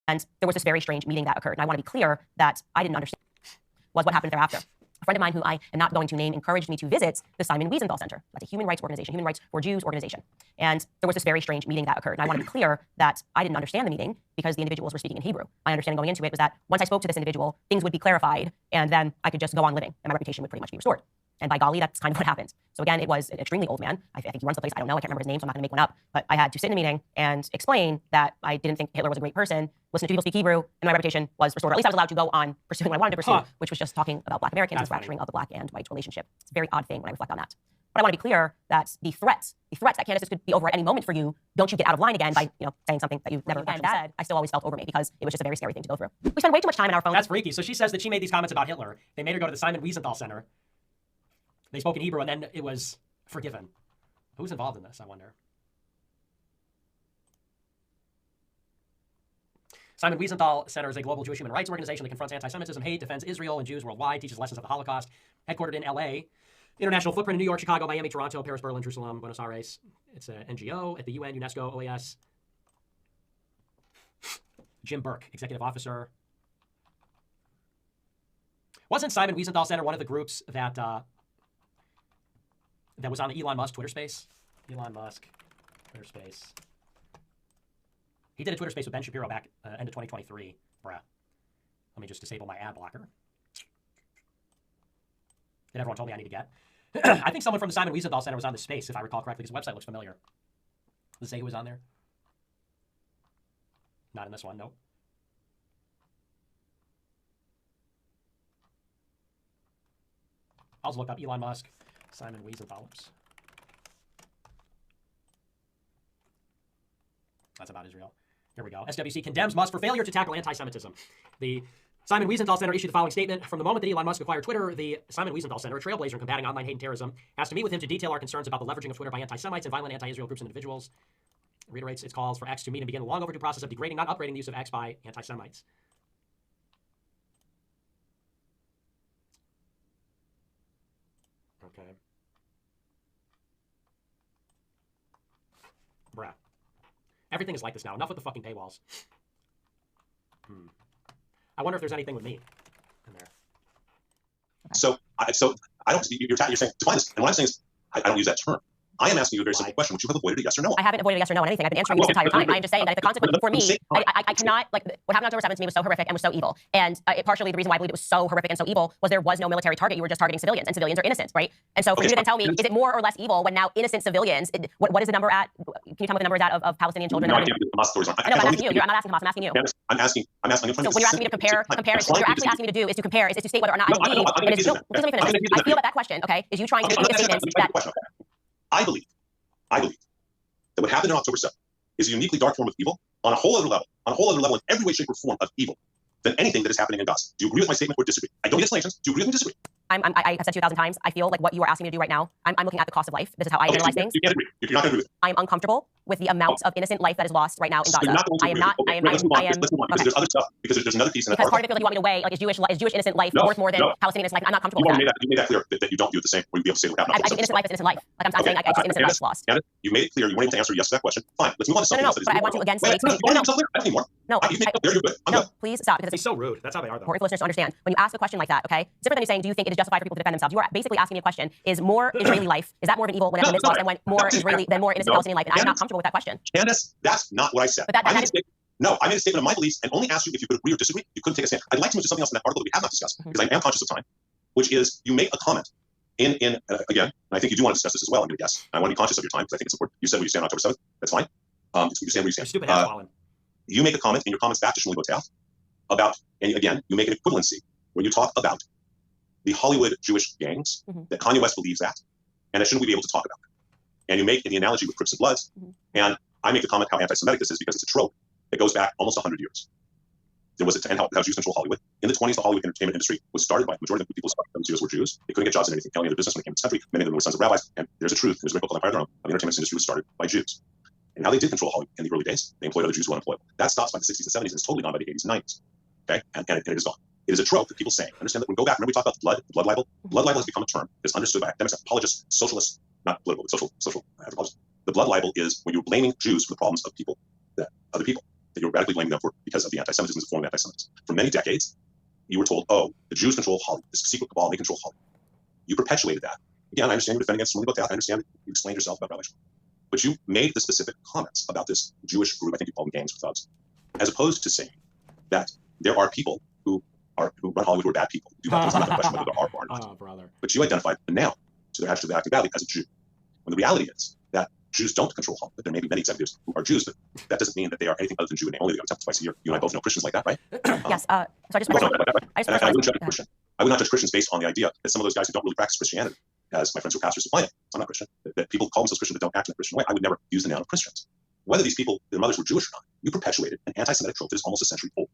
And there was this very strange meeting that occurred. And I want to be clear that I didn't understand was what happened thereafter. A friend of mine who I am not going to name encouraged me to visit the Simon Wiesenthal Center. That's a human rights organization, human rights for Jews organization. And there was this very strange meeting that occurred. And I want to be clear that I didn't understand the meeting because the individuals were speaking in Hebrew. My understanding going into it was that once I spoke to this individual, things would be clarified, and then I could just go on living, and my reputation would pretty much be restored. And by golly, that's kind of what happened. So again, it was an extremely old man. I think he runs the place. I don't know. I can't remember his name, so I'm not going to make one up. But I had to sit in a meeting and explain that I didn't think Hitler was a great person, listen to people speak Hebrew, and my reputation was restored. Or at least I was allowed to go on pursuing what I wanted to pursue, which was just talking about Black Americans and fracturing of the Black and white relationship. It's a very odd thing when I reflect on that. But I want to be clear that the threats that canvases could be over at any moment for you, don't you get out of line again by saying something that you never actually said, I still always felt over me because it was just a very scary thing to go through. We spend way too much time on our phones. That's freaky. So she says that she made these comments about Hitler. They made her go to the Simon Wiesenthal Center. They spoke in Hebrew, and then it was forgiven. Who's involved in this, I wonder? Simon Wiesenthal Center is a global Jewish human rights organization that confronts anti-Semitism, hate, defends Israel and Jews worldwide, teaches lessons of the Holocaust, headquartered in LA, international footprint in New York, Chicago, Miami, Toronto, Paris, Berlin, Jerusalem, Buenos Aires. It's an NGO at the UN, UNESCO, OAS. Jim Burke, executive officer. Wasn't Simon Wiesenthal Center one of the groups that that was on the Elon Musk Twitter space? Elon Musk Twitter space. He did a Twitter space with Ben Shapiro back end of 2023. Bruh. Let me just disable my ad blocker that everyone told me I need to get. I think someone from the Simon Wiesenthal Center was on this space, if I recall correctly. His website looks familiar. Does it say who was on there? Not in this one, nope. I'll just look up Elon Musk, Simon Wiesenthal. Oops. That's about Israel. Here we go. SWC condemns Musk for failure to tackle anti-Semitism. The Simon Wiesenthal Center issued the following statement. From the moment that Elon Musk acquired Twitter, the Simon Wiesenthal Center, a trailblazer in combating online hate and terrorism, asked to meet with him to detail our concerns about the leveraging of Twitter by anti-Semites and violent anti-Israel groups and individuals. Reiterates its calls for X to meet and begin the long overdue process of degrading, not upgrading the use of X by anti-Semites. Okay. Bruh. Everything is like this now. Enough with the fucking paywalls. I wonder if there's anything with me in there. So I don't. You're saying define this, and what I'm saying is I don't use that term. I am asking you a very simple question, which you have avoided a yes or no. I haven't avoided a yes or no on anything. I've been answering you this entire time. I'm just saying that if the consequence for me, I cannot, like, what happened on October 7th to me was so horrific and was so evil. And partially the reason why I believe it was so horrific and so evil was there was no military target. You were just targeting civilians, and civilians are innocent, right? And so for you to then tell me, is it more or less evil when now innocent civilians, what is the number at, can you tell me what the number is at of Palestinian children? No, I can't do the stories. I know, but I'm asking you. I'm not asking Hamas, I'm asking you. I'm asking. So when you're asking me to compare, what you're actually asking me to do is to compare, is to state whether or not I believe. Please let me finish. I feel that question, okay, is you trying to make a statement that... I believe that what happened on October 7th is a uniquely dark form of evil on a whole other level, in every way, shape, or form of evil than anything that is happening in Gaza. Do you agree with my statement or disagree? I don't need explanations. Do you agree with me or disagree? I have said 2,000 times, I feel like what you are asking me to do right now, I'm looking at the cost of life. This is how I analyze things. You can't agree. You're not going to agree with it. I'm uncomfortable with the amount of innocent life that is lost right now in Gaza. I am not. Let's move on. Because there's other stuff. Because there's another piece in that. Because part of it feels like you want me to weigh, like, is Jewish innocent life worth more than Palestinian innocent life? I'm not comfortable with that. You made that clear that you don't do the same. We'd be able to say what happened. I do innocent life is innocent life. Like, I'm not saying I just innocent life lost. You made it clear. You weren't able to answer yes to that question. Fine. Let's move on to something else. But I want to again say, no, you made it clear. You're good. No, please stop. Because it's so rude. That's how they are, though. Important for listeners to understand. When you ask a question like that, okay, it's different than you saying, do you think it is justified for people to defend themselves? You are basically asking me a question: is more Israeli life, is that more of an evil when it's lost, and when more Israeli than more innocent Palestinian life? And I'm not comfortable with that question. Candace, that's not what I said. But I made a statement of my beliefs and only asked you if you could agree or disagree. You couldn't take a stand. I'd like to move to something else in that article that we have not discussed, because I am conscious of time, which is you make a comment again, and I think you do want to discuss this as well, I'm going to guess. I want to be conscious of your time because I think it's important. You said where you stand on October 7th. That's fine. You stand where you stand. Stupid ass Wallen. You make a comment in your comments back to Shmuel Botel about, and again, you make an equivalency when you talk about the Hollywood Jewish gangs, that Kanye West believes that, and that shouldn't we be able to talk about it? And you make the analogy with Crips and Bloods, and I make the comment how anti-Semitic this is because it's a trope that goes back almost 100 years. There was and how Jews control Hollywood. In the 20s, the Hollywood entertainment industry was started by the majority of the people who Jews were Jews. They couldn't get jobs in any other business when it came to this country. Many of them were sons of rabbis, and there's a truth. There's a biblical empire of the entertainment industry was started by Jews. And how they did control Hollywood in the early days, they employed other Jews who were unemployable. That stops by the 60s and 70s and is totally gone by the 80s and 90s. Okay, and it is gone. It is a trope that people say. Understand that when we go back, remember we talked about the blood libel? Blood libel has become a term that's understood by academics, apologists, socialists, not political, but social anthropologists. The blood libel is when you're blaming Jews for the problems of people, other people. that you were radically blaming them for because of the anti-Semitism is a form of anti-Semitism. For many decades, you were told, oh, the Jews control Hollywood, this secret cabal, they control Hollywood. You perpetuated that. Again, I understand you're defending against Shmuley Botel. I understand you explained yourself about Rabbi Shmuley. But you made the specific comments about this Jewish group, I think you call them gangs or thugs, as opposed to saying that there are people who run Hollywood who are bad people. Do that. It's not a question whether there are or not. Oh, brother. But you identified them now, so they're actually acting badly as a Jew. When the reality is that Jews don't control Hollywood. There may be many executives who are Jews, but that doesn't mean that they are anything other than Jew, and they only go to temple twice a year. You and I both know Christians like that, right? Yes. So I just I would not judge Christians based on the idea that some of those guys who don't really practice Christianity, as my friends who are pastors supply it, I'm not Christian, that people call themselves Christian but don't act in a Christian way. I would never use the noun of Christians. Whether these people, their mothers were Jewish or not, you perpetuated an anti-Semitic trope that is almost a century old.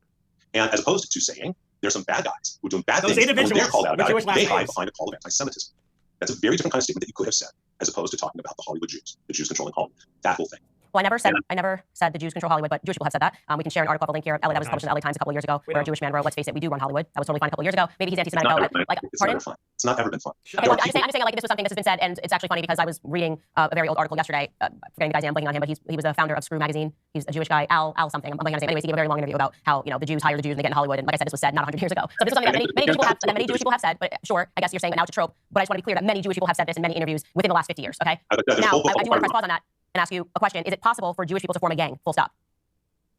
And as opposed to saying there's some bad guys who are doing bad things, and when they're called out about it, they hide behind a call of anti-Semitism. That's a very different kind of statement that you could have said, as opposed to talking about the Hollywood Jews, the Jews controlling Hollywood, that whole thing. Well, I never said the Jews control Hollywood, but Jewish people have said that. We can share an article, a link here. That was published in the LA Times a couple of years ago, where a Jewish man wrote, "Let's face it, we do run Hollywood." That was totally fine a couple of years ago. Maybe he's anti-Semitic. It's not ever been fun. Okay, well, I'm just saying like this was something that has been said, and it's actually funny because I was reading a very old article yesterday. Forgetting the guy's name, I'm blanking on him, but he was a founder of Screw magazine. He's a Jewish guy, Al something. I'm blanking on his name. Anyways, he gave a very long interview about how the Jews hire the Jews and they get in Hollywood. And like I said, this was said not 100 years ago. So this is something that many Jewish people have said. But sure, I guess you're saying that now it's a trope. But I just want to be clear that many Jewish people have said this in many interviews within the last 50 years. Okay. Now I do want to press pause on that and ask you a question. Is it possible for Jewish people to form a gang? Full stop.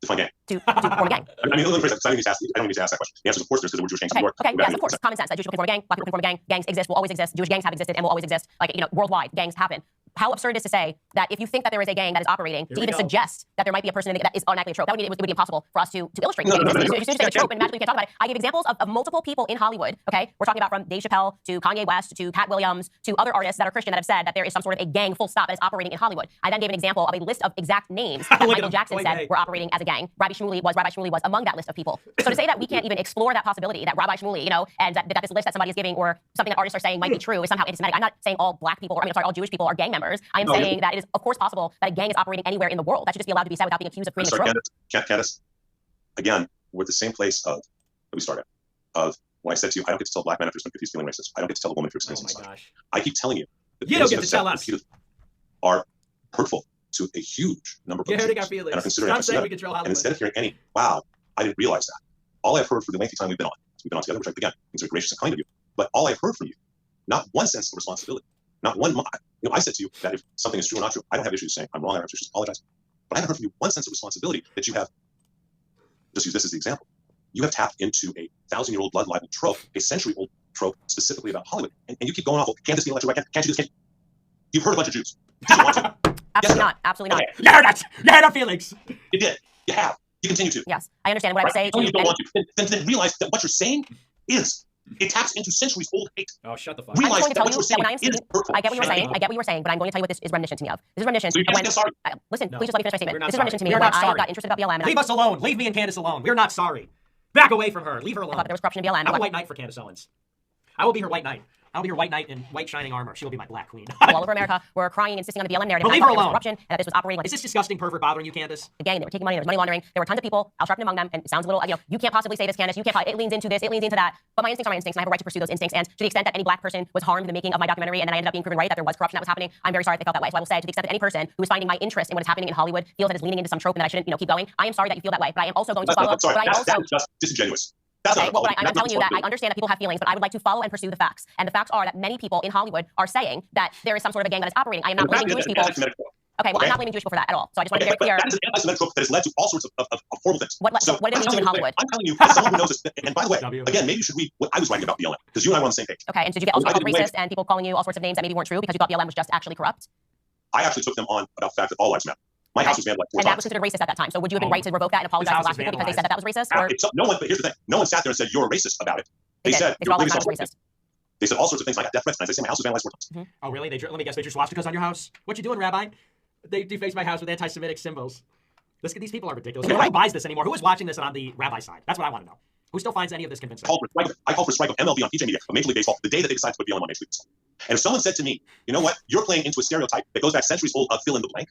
Define gang. To form a gang. I mean, let me phrase that, I don't need to ask that question. The answer is, of course, there's because there were Jewish gangs in New York. Okay, yes, of course. Common sense that Jewish people can form a gang, black people can form a gang, gangs exist, will always exist, Jewish gangs have existed and will always exist. Like, worldwide, gangs happen. How absurd it is to say that if you think that there is a gang that is operating, to even suggest that there might be a person that is automatically a trope, that would be impossible for us to illustrate. If you just say a trope and magically we can't talk about it. I give examples of multiple people in Hollywood, okay? We're talking about from Dave Chappelle to Kanye West to Cat Williams to other artists that are Christian that have said that there is some sort of a gang, full stop, that is operating in Hollywood. I then gave an example of a list of exact names that Michael Jackson said were operating as a gang. Rabbi Shmuley was among that list of people. So to say that we can't even explore that possibility that Rabbi Shmuley, and that this list that somebody is giving or something that artists are saying might be true is somehow anti-Semitic. I'm not saying all black people, all Jewish people are gang members. I am saying that it is of course possible that a gang is operating anywhere in the world. That should just be allowed to be said without being accused of creating a trope. Candace, again, we're at the same place that we started. Of when I said to you, I don't get to tell a black man if he's feeling racist. I don't get to tell a woman if you're experiencing such. I keep telling you that you don't get to tell us are hurtful to a huge number of Jews and are considered anti-Semitic. And instead of hearing any, wow, I didn't realize that. All I've heard for the lengthy time we've been on together, which again, things are gracious and kind of you, but all I've heard from you, not one sense of responsibility, not one. I said to you that if something is true or not true, I don't have issues saying I'm wrong. I have issues to apologize. But I haven't heard from you one sense of responsibility that you have. Just use this as the example. You have tapped into a 1,000-year-old blood libel trope, a century-old trope specifically about Hollywood, and you keep going off. Can't this be elected right? Can't you do this? You've heard a bunch of Jews. Did you want to? Absolutely not. Absolutely not. Okay. You heard our feelings. You did. You have. You continue to. Yes, I understand what I would say. You don't want to. Then realize that what you're saying is. It taps into centuries-old hate. Oh, shut the fuck up. Realize that what you're saying is hurtful. I get what you were saying, but I'm going to tell you what this is reminiscent to me of. This is reminiscent. So you can't sorry. Listen, please just let me finish my statement. This is reminiscent to me when I got interested about BLM. Leave us alone. Leave me and Candace alone. We're not sorry. Back away from her. Leave her alone. I thought there was corruption in BLM. I'm a white knight for Candace Owens. I will be her white knight. I'll be her white knight in white shining armor. She will be my black queen. All over America, we're crying, insisting on the BLM narrative. But leave her alone. Corruption, and that this was operating like. Is this disgusting pervert bothering you, Candace? Again, they were taking money. There was money laundering. There were tons of people. Al Sharpton among them. And it sounds a little, you can't possibly say this, Candace. You can't. It leans into this. It leans into that. But my instincts are my instincts, and I have a right to pursue those instincts. And to the extent that any black person was harmed in the making of my documentary, and then I ended up being proven right that there was corruption that was happening, I'm very sorry that they felt that way. So I will say, to the extent that any person who is finding my interest in what is happening in Hollywood feels that it's leaning into some trope and that I shouldn't, keep going, I am sorry that you feel that way. But I am also going to follow. I'm sorry. That's just disingenuous. Okay, well, I'm telling you that I understand that people have feelings, but I would like to follow and pursue the facts. And the facts are that many people in Hollywood are saying that there is some sort of a gang that is operating. I am not blaming Jewish people. Okay, well, I'm not blaming Jewish people for that at all. So I just want to be very clear. That is an anti-Semitic trope that has led to all sorts of horrible things. What did it lead to in Hollywood? I'm telling you, as someone who knows this. And by the way, again, maybe I was writing about BLM because you and I were on the same page. Okay, and did you get also called racist and people calling you all sorts of names that maybe weren't true because you thought BLM was just actually corrupt? I actually took them on about the fact that all lives matter. My house was vandalized like 4 times. And that was considered racist at that time. So would you have been right to revoke that and apologize to black people because they said that was racist? Or? No one, but here's the thing. No one sat there and said, you're a racist about it. They said, you're racist. They said all sorts of things. I got death threats. And I said, my house was vandalized 4 times. Mm-hmm. Oh, really? Let me guess. They drew swastikas on your house? What you doing, Rabbi? They defaced my house with anti-Semitic symbols. These people are ridiculous. Who buys this anymore? Who is watching this on the Rabbi side? That's what I want to know. Who still finds any of this convincing? I called for strike of MLB on PJ Media, of Major League Baseball, the day that they decided to put BLM on Major League Baseball. And if someone said to me, you know what, you're playing into a stereotype that goes back centuries old of fill in the blank,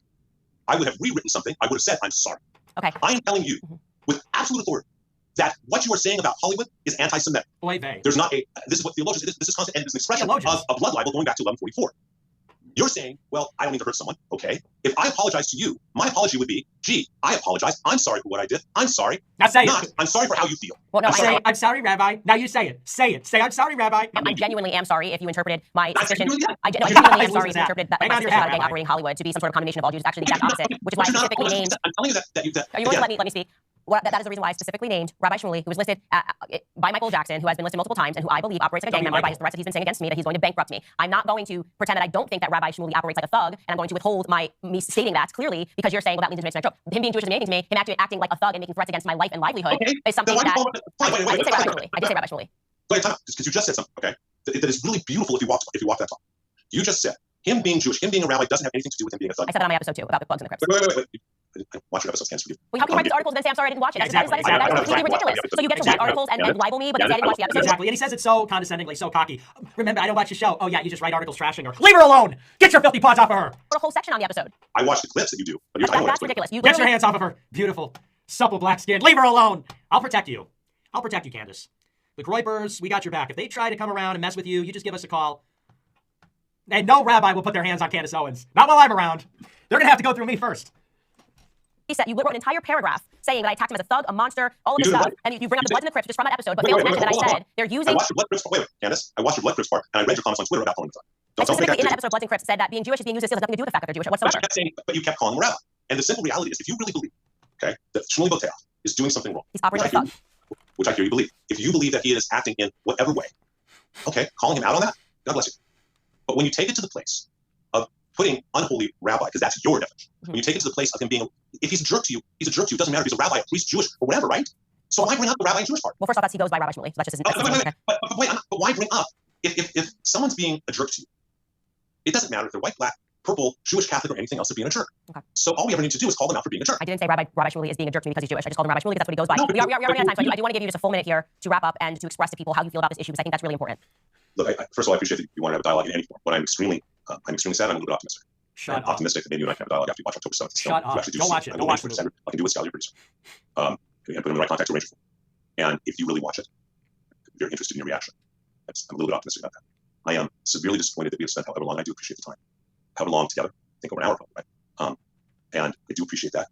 I would have rewritten something. I would have said, I'm sorry. Okay. I am telling you with absolute authority that what you are saying about Hollywood is anti-Semitic. Boy, they. There's not this is what theologians, this is constant, and it's an expression of blood libel going back to 1144. You're saying, well, I don't mean to hurt someone. Okay. If I apologize to you, my apology would be, gee, I apologize. I'm sorry for what I did. I'm sorry. Now say Not, it. I'm sorry for how you feel. Well, no, I'm sorry, Rabbi. Now you say it. Say it. Say, I'm sorry, Rabbi. I genuinely am sorry if you interpreted my suspicion. I You're genuinely not am sorry if you that. interpreted that Hang my on to your suspicion hat, about a gang Rabbi. operating in Hollywood to be some sort of condemnation of all Jews. It's actually the exact opposite, which is why I But you're not- specifically named. I'm telling you that Are you willing to let me speak? That is the reason why I specifically named Rabbi Shmuley, who was listed by Michael Jackson, who has been listed multiple times, and who I believe operates like a gang member by his threats that he's been saying against me, that he's going to bankrupt me. I'm not going to pretend that I don't think that Rabbi Shmuley operates like a thug, and I'm going to withhold me stating that clearly because you're saying, well, that leads into a joke. Him being Jewish is amazing to me. Him acting like a thug and making threats against my life and livelihood is something that I did say Rabbi Shmuley. I did say Rabbi Shmuley. Wait, time out, because you just said something, okay? That is really beautiful if you walk that talk. You just said him being Jewish, him being a rabbi doesn't have anything to do with him being a thug. I said that on my episode 2 about the bugs in the crypts. Wait. I watch your episodes, Candace. Well, how can you write these articles and then say I'm sorry I didn't watch it? That's completely ridiculous. So you get to write articles and libel me, but then say I didn't watch the episode. Exactly. And he says it so condescendingly, so cocky. Remember, I don't watch the show. Oh, yeah, you just write articles trashing her. Leave her alone! Get your filthy paws off of her! A whole section on the episode. I watch the clips that you do, but you're That's ridiculous. Get your hands off of her. Beautiful, supple black skin. Leave her alone! I'll protect you. I'll protect you, Candace. The Groypers, we got your back. If they try to come around and mess with you, you just give us a call. And no rabbi will put their hands on Candace Owens. Not while I'm around. They're going to have to go through me first. He said you wrote an entire paragraph saying that I attacked him as a thug, a monster, all of this stuff, and you bring up the bloods in the crypts just from that episode, but failed to mention that I said they're using. I watched your blood crypts part. Wait, Candace. I watched your blood crypts part, and I read your comments on Twitter about calling them thug. Specifically in that episode of Bloods and Crips said that being Jewish is being used as has nothing to do with the fact that they're Jewish whatsoever. But you kept calling him a rabbi. And the simple reality is, if you really believe, okay, that Shmuley Boteach is doing something wrong, he's operating like a thug, which I hear you believe. If you believe that he is acting in whatever way, okay, calling him out on that, God bless you. But when you take it to the place of putting unholy rabbi, because that's your definition, when you take it to the place of him being, if he's a jerk to you, he's a jerk to you. It doesn't matter if he's a rabbi, a priest, Jewish, or whatever, right? So why bring up the rabbi and Jewish part? Well, first off, he goes by Rabbi Shmuley, so that's just his but why bring up if someone's being a jerk to you? It doesn't matter if they're white, black, purple, Jewish, Catholic, or anything else, they're being a jerk. Okay. So all we ever need to do is call them out for being a jerk. I didn't say Rabbi Shmuley is being a jerk to me because he's Jewish. I just called him Rabbi Shmuley because that's what he goes by. We are running out of time, so I do want to give you just a full minute here to wrap up and to express to people how you feel about this issue, because I think that's really important. Look, first of all, I appreciate that you want to have a dialogue in any form, but I'm extremely sad. I'm a little bit optimistic. Shut up. Optimistic that maybe you and I can have a dialogue after you watch October 7th. Shut up. Go watch it. Go watch it. I can do it with Scal, your producer. And put him in the right contact to arrange it for. And if you really watch it, I'm very interested in your reaction. I'm a little bit optimistic about that. I am severely disappointed that we have spent however long. I do appreciate the time. However long together, I think over an hour probably, right? And I do appreciate that.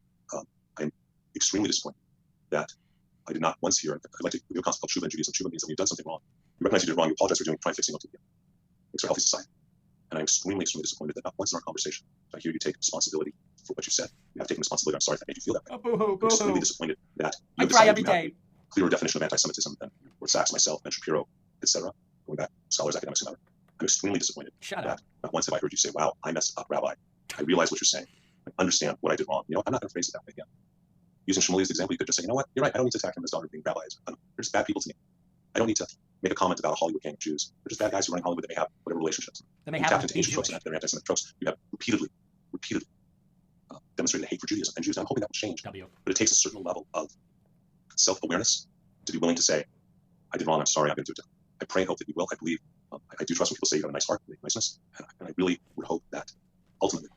I'm extremely disappointed that I did not once hear, I'd like to give you a concept called Tshuva in Judaism. Tshuva means that when you've done something wrong, you recognize you did wrong, you apologize for doing, try and fix it, it's for a healthy society. And I'm extremely disappointed that not once in our conversation did I hear you take responsibility for what you said. You have taken responsibility. I'm sorry if that made you feel that way. I'm extremely disappointed that I try every day. Clearer definition of anti-Semitism than Lord Sachs, myself, Ben Shapiro, etc. Going back, scholars, academics, and others. I'm extremely disappointed that not once have I heard you say, wow, I messed up, Rabbi. I realize what you're saying. I understand what I did wrong. You know, I'm not going to phrase it that way again. Using Shmuley as an example, you could just say, you know what, you're right. I don't need to attack him as daughter being rabbis. They're just bad people to me. I don't need to make a comment about a Hollywood gang of Jews. They're just bad guys who run Hollywood that may have whatever relationships. They may have tapped into Asian tropes and their anti-Semitic tropes. You have repeatedly demonstrated hate for Judaism and Jews. I'm hoping that will change. But it takes a certain level of self-awareness to be willing to say, I did wrong. I'm sorry. I'm going to do it. I pray and hope that you will. I believe. I do trust when people say you have a nice heart, niceness, and I really would hope that ultimately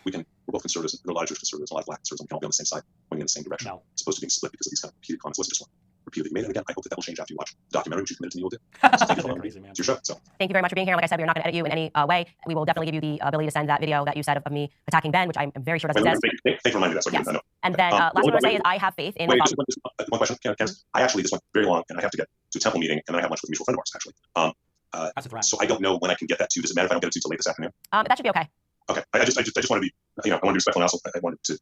we're both conservatives. There are a lot of Jewish conservatives, a lot of black conservatives, and we can all be on the same side, pointing in the same direction. No. It's supposed to be split because of these kind of repeated comments. Wasn't just one. Repeatedly made. And again, I hope that will change after you watch the documentary, which you committed to me will do. So thank you crazy, man. It's your show. So thank you very much for being here. Like I said, we're not going to edit you in any way. We will definitely give you the ability to send that video that you said of me attacking Ben, which I'm very sure doesn't exist. Thank you for reminding me that. So yes. And then last thing I want to say is I have faith in. Wait, just one question, Candace. I actually, this went very long, and I have to get to a temple meeting, and then I have lunch with a mutual friend of ours, actually. That's a threat. So I don't know when I can get that to. Does it matter if I don't get it to till late this afternoon? That should be okay. Okay. I just want to be, I want to be respectful, and also I wanted to.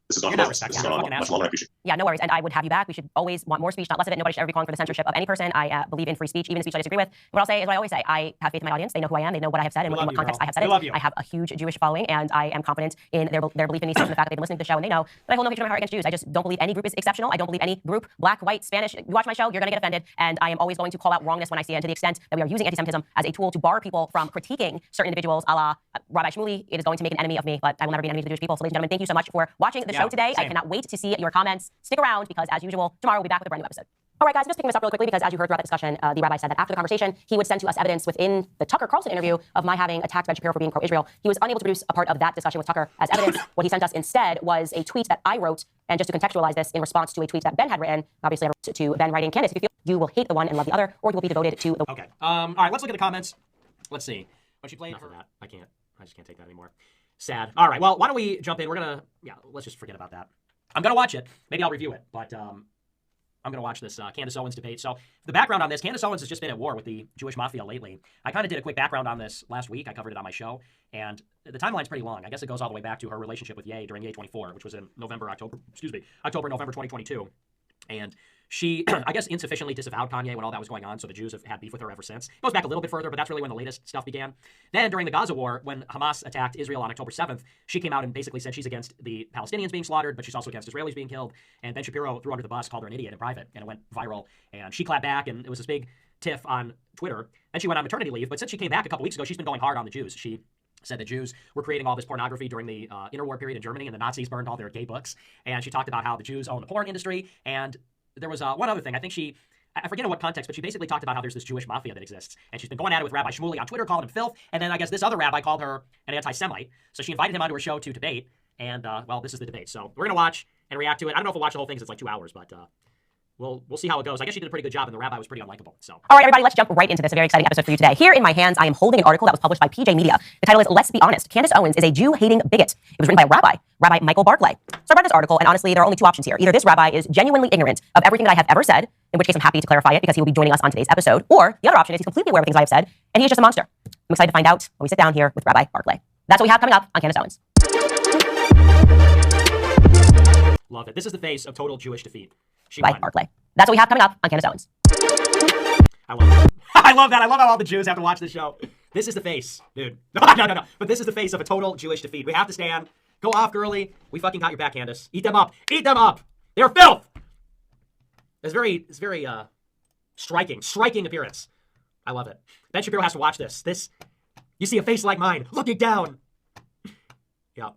This is not much longer. I appreciate it. Yeah, no worries. And I would have you back. We should always want more speech, not less of it. Nobody should ever be calling for the censorship of any person. I believe in free speech, even speech I disagree with. What I'll say is what I always say. I have faith in my audience. They know who I am. They know what I have said and in what context I have said it. I have a huge Jewish following, and I am confident in their belief in me, and the fact that they've been listening to the show, and they know that I hold no hatred in my heart against Jews. I just don't believe any group is exceptional. I don't believe any group, black, white, Spanish. You watch my show, you're going to get offended, and I am always going to call out wrongness when I see it. And to the extent that we are using anti-Semitism as a tool to bar people from critiquing certain individuals, a la Rabbi Shmuley, it is going to make an enemy of me, but I will never be an enemy to the Jewish people. So, ladies and gentlemen, thank you so much for watching the show today. Same. I cannot wait to see your comments. Stick around because, as usual, tomorrow we'll be back with a brand new episode. All right, guys, just picking this up really quickly because, as you heard throughout the discussion, the rabbi said that after the conversation, he would send to us evidence within the Tucker Carlson interview of my having attacked Ben Shapiro for being pro-Israel. He was unable to produce a part of that discussion with Tucker as evidence. What he sent us instead was a tweet that I wrote, and just to contextualize this, in response to a tweet that Ben had written. Obviously, I wrote to Ben writing, Candace, if you feel you will hate the one and love the other, or you will be devoted to the... Okay. All right, let's look at the comments. Let's see. When she played enough of that. I just can't take that anymore. Sad. All right, well, why don't we jump in? Let's just forget about that. I'm going to watch it. Maybe I'll review it, but I'm going to watch this Candace Owens debate. So the background on this, Candace Owens has just been at war with the Jewish mafia lately. I kind of did a quick background on this last week. I covered it on my show, and the timeline's pretty long. I guess it goes all the way back to her relationship with Ye during Ye 24, which was in November, November 2022. And she, I guess, insufficiently disavowed Kanye when all that was going on, so the Jews have had beef with her ever since. It goes back a little bit further, but that's really when the latest stuff began. Then, during the Gaza war, when Hamas attacked Israel on October 7th, she came out and basically said she's against the Palestinians being slaughtered, but she's also against Israelis being killed. And Ben Shapiro threw under the bus, called her an idiot in private, and it went viral. And she clapped back, and it was this big tiff on Twitter. Then she went on maternity leave, but since she came back a couple weeks ago, she's been going hard on the Jews. She said the Jews were creating all this pornography during the interwar period in Germany, and the Nazis burned all their gay books. And she talked about how the Jews own the porn industry, and there was one other thing. I think I forget in what context, but she basically talked about how there's this Jewish mafia that exists. And she's been going at it with Rabbi Shmuley on Twitter, calling him filth. And then I guess this other rabbi called her an anti-Semite. So she invited him onto her show to debate. And, well, this is the debate. So we're going to watch and react to it. I don't know if we'll watch the whole thing because it's like 2 hours, but we'll see how it goes. I guess she did a pretty good job, and the rabbi was pretty unlikable. So, all right, everybody, let's jump right into this. A very exciting episode for you today. Here in my hands, I am holding an article that was published by PJ Media. The title is "Let's Be Honest: Candace Owens is a Jew-hating bigot." It was written by a rabbi, Rabbi Michael Barclay. So I read this article, and honestly, there are only two options here. Either this rabbi is genuinely ignorant of everything that I have ever said, in which case I'm happy to clarify it because he will be joining us on today's episode, or the other option is he's completely aware of things I have said, and he is just a monster. I'm excited to find out when we sit down here with Rabbi Barclay. That's what we have coming up on Candace Owens. love it. This is the face of total Jewish defeat. She By won. Barclay. That's what we have coming up on Candace Owens. I love that. I love that. I love how all the Jews have to watch this show. This is the face, dude. No. But this is the face of a total Jewish defeat. We have to stand. Go off, girly. We fucking got your back, Candace. Eat them up. Eat them up. They're filth. It's very striking appearance. I love it. Ben Shapiro has to watch this. You see a face like mine looking down. Yeah.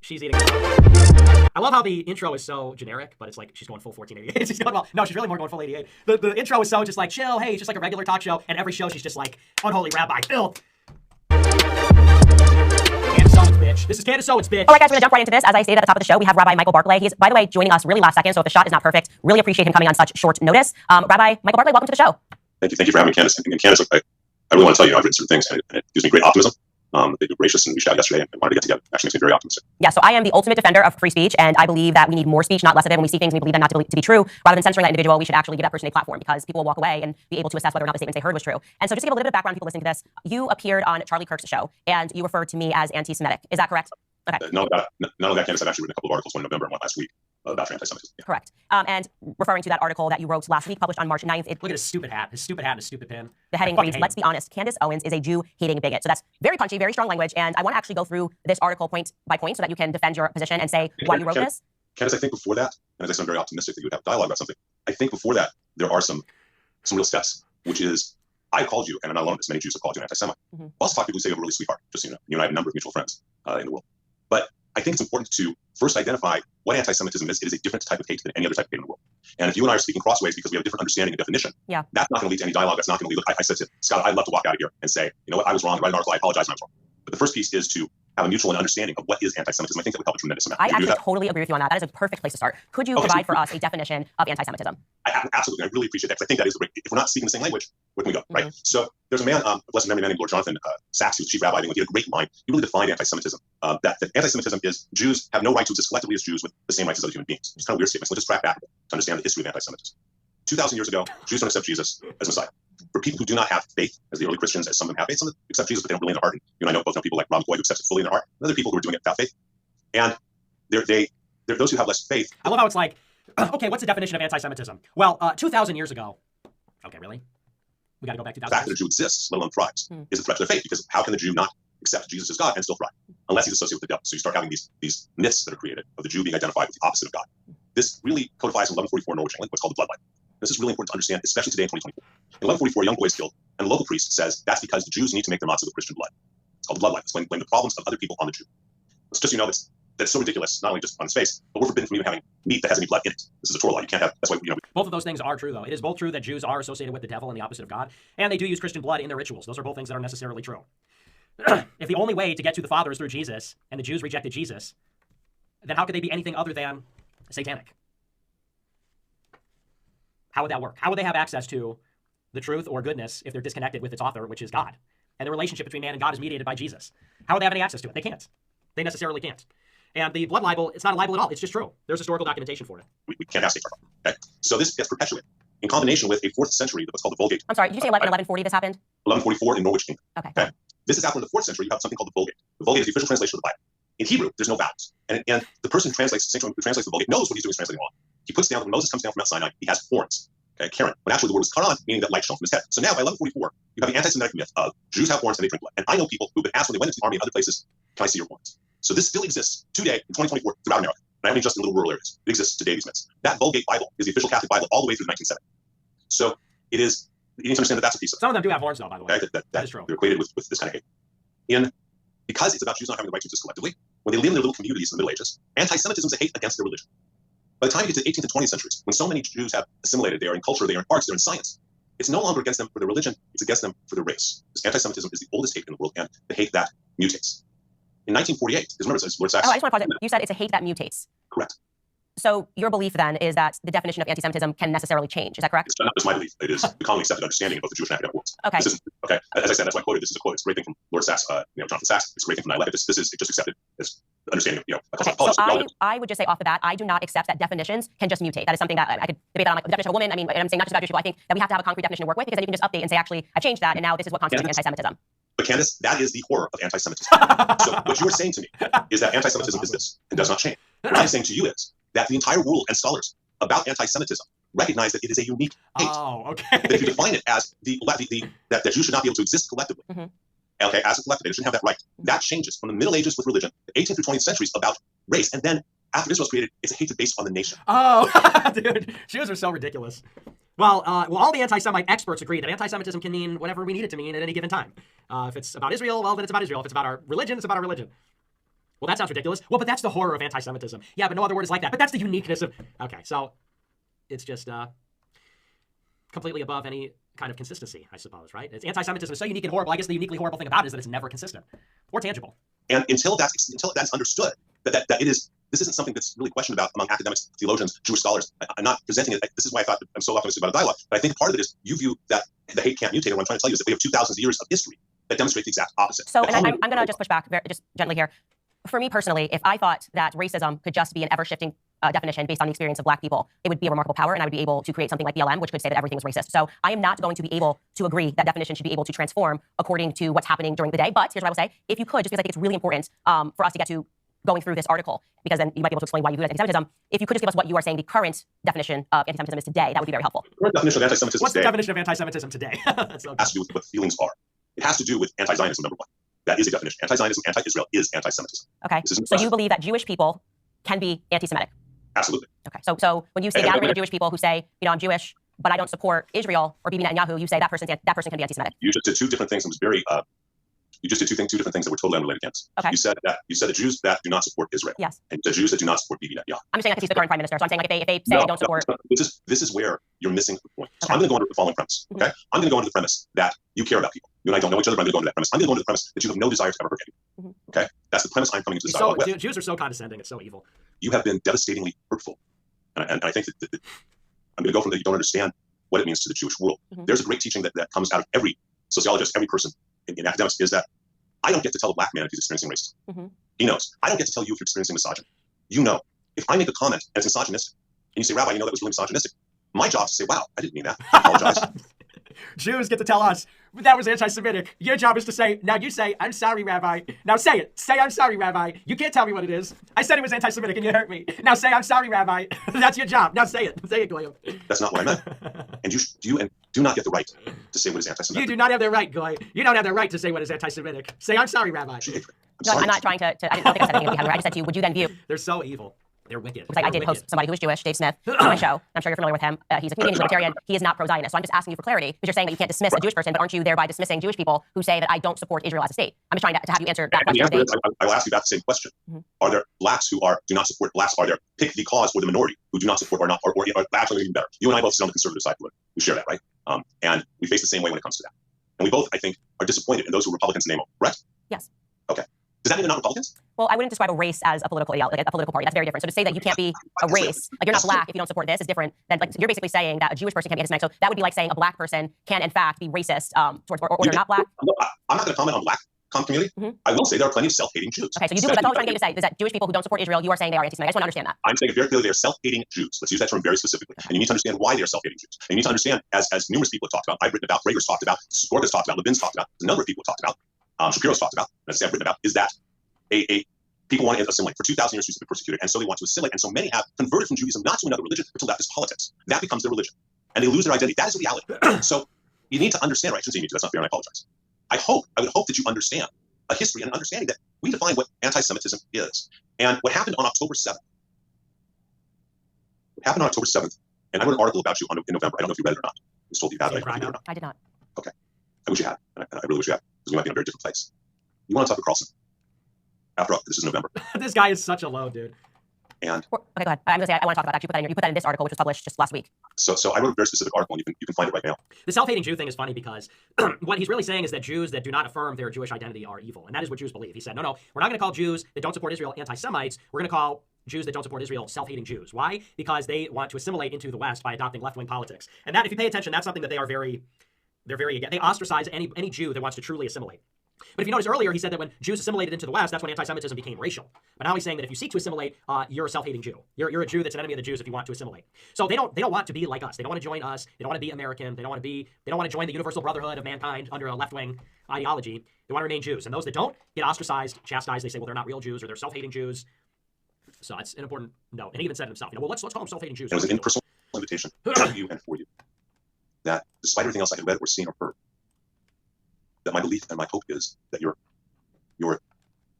She's eating it. I love how the intro is so generic, but it's like she's going full 1488. She's going, well, no, she's really more going full 88. The intro is so just like chill, hey, it's just like a regular talk show, and every show she's just like, unholy rabbi, filth. Candace Owens, bitch. This is Candace Owens, bitch. All right, guys, we're going to jump right into this. As I stated at the top of the show, we have Rabbi Michael Barclay. He's, by the way, joining us really last second, so if the shot is not perfect, really appreciate him coming on such short notice. Rabbi Michael Barclay, welcome to the show. Thank you for having me, Candace. And Candace, I really want to tell you, I've written certain things, and it gives me great optimism. They were gracious and reached out yesterday and wanted to get together. Actually makes me very optimistic. Yeah, so I am the ultimate defender of free speech, and I believe that we need more speech, not less of it. When we see things, we believe them not to be true. Rather than censoring that individual, we should actually give that person a platform because people will walk away and be able to assess whether or not the statements they heard was true. And so just to give a little bit of background to people listening to this, you appeared on Charlie Kirk's show, and you referred to me as anti-Semitic. Is that correct? Okay. None of that, Candace. I've actually written a couple of articles, one in November and one last week, about anti-Semitism. Yeah. Correct. And referring to that article that you wrote last week, published on March 9th. Look at his stupid hat. His stupid hat and his stupid pin. The heading reads, "Let's be honest, Candace Owens is a Jew-hating bigot." So that's very punchy, very strong language, and I want to actually go through this article point by point so that you can defend your position and say why you wrote this. Candace, I think before that, and as I said, I'm very optimistic that you would have dialogue about something. I think before that, there are some real steps, which is, I called you, and I'm not alone in this, many Jews have called you an anti-Semite. Mm-hmm. I also talk to people who say you have a really sweet heart, just so you know. You and I have a number of mutual friends in the world. But I think it's important to first identify what anti-Semitism is. It is a different type of hate than any other type of hate in the world. And if you and I are speaking crossways because we have a different understanding and definition, that's not going to lead to any dialogue. That's not going to lead. I said to Scott, I'd love to walk out of here and say, you know what, I was wrong. I write an article. I apologize. I was wrong. But the first piece is to have a mutual understanding of what is anti-Semitism. I think that would help a tremendous amount. I actually totally agree with you on that. That is a perfect place to start. Could you provide for us a definition of anti-Semitism? Absolutely. I really appreciate that because I think that is the way. If we're not speaking the same language, where can we go? Mm-hmm. Right. So there's a man, blessed memory, named Lord Jonathan Sachs, who's chief rabbi of England. He had a great line. He really defined anti-Semitism. That anti-Semitism is Jews have no right to exist collectively as Jews with the same rights as other human beings. It's kind of weird statement. So let's just track back to understand the history of anti-Semitism. 2,000 years ago, Jews don't accept Jesus as Messiah. For people who do not have faith, as the early Christians, as some of them have faith, some of them accept Jesus, but they don't really in their heart. And you and I both know people like Rabi who accept it fully in their heart, and other people who are doing it without faith. And they're those who have less faith. I love how it's like, okay, what's the definition of anti-Semitism? Well, 2,000 years ago. Okay, really? We got to go back 2,000 The fact that a Jew exists, let alone thrives, is a threat to their faith, because how can the Jew not accept Jesus as God and still thrive? Unless he's associated with the devil. So you start having these myths that are created of the Jew being identified with the opposite of God. This really codifies in 1144 Norwich, England, what's called the blood libel. This is really important to understand, especially today in 2024. In 1144, a young boy is killed, and a local priest says that's because the Jews need to make their matzah with Christian blood. It's called the blood libel. It's blame the problems of other people on the Jew. It's just, that's so ridiculous, not only just on its face, but we're forbidden from even having meat that has any blood in it. This is a Torah law. You can't have, that's why, Both of those things are true, though. It is both true that Jews are associated with the devil and the opposite of God, and they do use Christian blood in their rituals. Those are both things that are necessarily true. If the only way to get to the Father is through Jesus, and the Jews rejected Jesus, then how could they be anything other than satanic? How would that work? How would they have access to the truth or goodness if they're disconnected with its author, which is God? And the relationship between man and God is mediated by Jesus. How would they have any access to it? They can't. They necessarily can't. And the blood libel, it's not a libel at all. It's just true. There's historical documentation for it. We can't have state trial. Okay? So this gets perpetuated in combination with a 4th century, what's called the Vulgate. I'm sorry, did you say 1140 this happened? 1144 in Norwich Kingdom. Okay. This is after in the 4th century, you have something called the Vulgate. The Vulgate is the official translation of the Bible. In Hebrew, there's no vowels. And the person who translates the Vulgate knows what he's doing is translating law. He puts down, when Moses comes down from Mount Sinai, he has horns. Okay, Karen. When actually the word was Karan, meaning that light shone from his head. So now by 1144, you have the anti-Semitic myth of Jews have horns and they drink blood. And I know people who've been asked when they went into the army in other places, can I see your horns? So this still exists today in 2024 throughout America. Not only just in little rural areas. It exists today, these myths. That Vulgate Bible is the official Catholic Bible all the way through the 1970s. So it is, you need to understand that that's a piece of it. Some of them do have horns, though, by the way. Okay, that is true. They're equated with this kind of hate. Because it's about Jews not having the right to exist collectively, when they live in their little communities in the Middle Ages, anti-Semitism is a hate against their religion. By the time you get to the 18th and 20th centuries, when so many Jews have assimilated, they are in culture, they are in arts, they're in science, it's no longer against them for their religion, it's against them for their race. Because anti-Semitism is the oldest hate in the world, and the hate that mutates. In 1948, because remember, it's Lord Sachs. Oh, I just want to pause it. You said it's a hate that mutates. Correct. So your belief then is that the definition of anti-Semitism can necessarily change. Is that correct? It's not just my belief. It is the commonly accepted understanding of both the Jewish and academic worlds. Okay. This is, okay. As I said, that's why I quoted. This is a quote. It's a great thing from Lord Sachs, Jonathan Sachs. It's a great thing from 9/11. This is just accepted as understanding of, a cultural Okay, so politics. I would just say off the bat, I do not accept that definitions can just mutate. That is something that I could debate on, like the definition of a woman. I mean, I'm saying not just about Jewish people. I think that we have to have a concrete definition to work with, because then you can just update and say, actually, I've changed that, and now this is what constitutes anti-Semitism. But Candace, that is the horror of anti-Semitism. So what you are saying to me is that anti-Semitism is this and does not change. What I'm saying to you is that the entire world and scholars about anti-Semitism recognize that it is a unique hate. Oh, okay. That if you define it as that Jews should not be able to exist collectively, okay, as a collective, they shouldn't have that right. That changes from the Middle Ages with religion, the 18th through 20th centuries about race, and then after Israel was created, it's a hatred based on the nation. Oh, dude, Jews are so ridiculous. Well, all the anti-Semite experts agree that anti-Semitism can mean whatever we need it to mean at any given time. If it's about Israel, well, then it's about Israel. If it's about our religion, it's about our religion. Well, that sounds ridiculous. Well, but that's the horror of anti-Semitism. Yeah, but no other word is like that. But that's the uniqueness of... Okay, so it's just completely above any kind of consistency, I suppose, right? It's anti-Semitism is so unique and horrible. I guess the uniquely horrible thing about it is that it's never consistent or tangible. And until that's understood, that it is, this isn't something that's really questioned about among academics, theologians, Jewish scholars. I'm not presenting it. This is why I thought I'm so optimistic about a dialogue. But I think part of it is you view that the hate can't mutate. And what I'm trying to tell you is that we have 2,000 years of history that demonstrate the exact opposite. So, and I'm going to just push back just gently here. For me personally, if I thought that racism could just be an ever-shifting definition based on the experience of Black people, it would be a remarkable power, and I would be able to create something like BLM, which could say that everything was racist. So I am not going to be able to agree that definition should be able to transform according to what's happening during the day. But here's what I will say. If you could, just because I think it's really important for us to get to going through this article, because then you might be able to explain why you view anti-Semitism. If you could just give us what you are saying the current definition of anti-Semitism is today, that would be very helpful. The current definition of anti-Semitism What's today the definition of anti-Semitism today? That's so has to do with what feelings are. It has to do with anti-Zionism, number one. That is a definition. Anti-Zionism, anti-Israel is anti-Semitism. Okay. So you believe that Jewish people can be anti-Semitic? Absolutely. Okay. So when you see gathering of Jewish people who say, I'm Jewish, but I don't support Israel or Bibi Netanyahu, you say that person can be anti-Semitic. You just did two different things. It was very. You just did two different things that were totally unrelated against. Okay. You said the Jews that do not support Israel. Yes. And the Jews that do not support Bibi Netanyahu. I'm just saying that because he's the current prime minister. So I'm saying like if they say they don't support. This is where you're missing the point. So Okay. I'm going to go into the following premise. Okay. I'm going to go into the premise that you care about people. You and I don't know each other, but I'm going to go into that premise. I'm going to go into the premise that you have no desire to ever hurt anyone. Okay. That's the premise I'm coming to this dialogue with. Jews are so condescending. It's so evil. You have been devastatingly hurtful, and I think that I'm going to go from that you don't understand what it means to the Jewish world. There's a great teaching that comes out of every sociologist, every person in academics, is that I don't get to tell a Black man if he's experiencing racism. He knows. I don't get to tell you if you're experiencing misogyny. You know. If I make a comment and it's misogynistic, and you say, Rabbi, that was really misogynistic, my job is to say, wow, I didn't mean that. I apologize. Jews get to tell us that was anti-Semitic. Your job is to say, now you say, I'm sorry, Rabbi. Now say it. Say, I'm sorry, Rabbi. You can't tell me what it is. I said it was anti-Semitic and you hurt me. Now say, I'm sorry, Rabbi. That's your job. Now say it. Say it, Goyim. That's not what I meant. And you do not get the right to say what is anti-Semitic. You do not have the right, Goy. You don't have the right to say what is anti-Semitic. Say, I'm sorry, Rabbi. I'm not trying to I don't think I said anything behind. I just said to you, would you then view? They're so evil. They're wicked. Because I did host somebody who was Jewish, Dave Smith, on my show. I'm sure you're familiar with him. He's a comedian, he's a libertarian. He is not pro-Zionist. So I'm just asking you for clarity, because you're saying that you can't dismiss a Jewish person, but aren't you thereby dismissing Jewish people who say that I don't support Israel as a state? I'm just trying to have you answer that question. The answer is, I will ask you about the same question. Are there Blacks who do not support Blacks? Are there pick the cause or the minority who do not support or not, or actually even better? You and I both sit on the conservative side. We share that, right? And we face the same way when it comes to that. And we both, I think, are disappointed in those who are Republicans in name, correct? Yes. Okay. Does that mean they're not Republicans? Well, I wouldn't describe a race as a political ideology, like a political party. That's very different. So to say that you can't be a race, like you're not black if you don't support this, is different than like so you're basically saying that a Jewish person can't be anti-Semitic. So that would be like saying a black person can in fact be racist towards, or they're not black. Look, I'm not going to comment on black community. I will say there are plenty of self-hating Jews. Okay, so you do. That's all I'm trying to get you to say is that Jewish people who don't support Israel, you are saying they are anti-Semitic. I just want to understand that. I'm saying it very clearly they are self-hating Jews. Let's use that term very specifically. And you need to understand why they are self-hating Jews. And you need to understand, as numerous people have talked about, I've written about, Rager's talked about, Gorga's talked about, Levin's talked about, a number of people have talked about, Shapiro's talked about, and as I've written about, is that people want to assimilate. For 2,000 years, Jews have been persecuted, and so they want to assimilate. And so many have converted from Judaism not to another religion, but to leftist politics. That becomes their religion. And they lose their identity. That is reality. So you need to understand, right? I shouldn't say you need to, that's not fair, and I apologize. I would hope that you understand a history and an understanding that we define what anti-Semitism is. And what happened on October 7th, and I wrote an article about you in November. I don't know if you read it or not. I was told you had it. I did not. Okay. I wish you had. And I really wish you had, because we might be in a very different place. You want to talk to Carlson? After all, this is November. This guy is such a load, dude. And okay, go ahead. I'm going to say I want to talk about that. You put that in this article, which was published just last week. So I wrote a very specific article, and you can find it right now. The self-hating Jew thing is funny because what he's really saying is that Jews that do not affirm their Jewish identity are evil. And that is what Jews believe. He said, no, we're not going to call Jews that don't support Israel anti-Semites. We're going to call Jews that don't support Israel self-hating Jews. Why? Because they want to assimilate into the West by adopting left-wing politics. And that, if you pay attention, that's something that they're very against. They ostracize any Jew that wants to truly assimilate. But if you notice earlier, he said that when Jews assimilated into the West, that's when anti-Semitism became racial. But now he's saying that if you seek to assimilate, you're a self-hating Jew. You're a Jew that's an enemy of the Jews if you want to assimilate. So they don't want to be like us. They don't want to join us. They don't want to be American. They don't want to join the universal brotherhood of mankind under a left-wing ideology. They want to remain Jews. And those that don't get ostracized, chastised. They say, well, they're not real Jews or they're self-hating Jews. So it's an important note. And he even said it himself. Well, let's call them self-hating Jews. It was an impersonal invitation to you and for you. That despite everything else I had read or seen or heard, that my belief and my hope is that your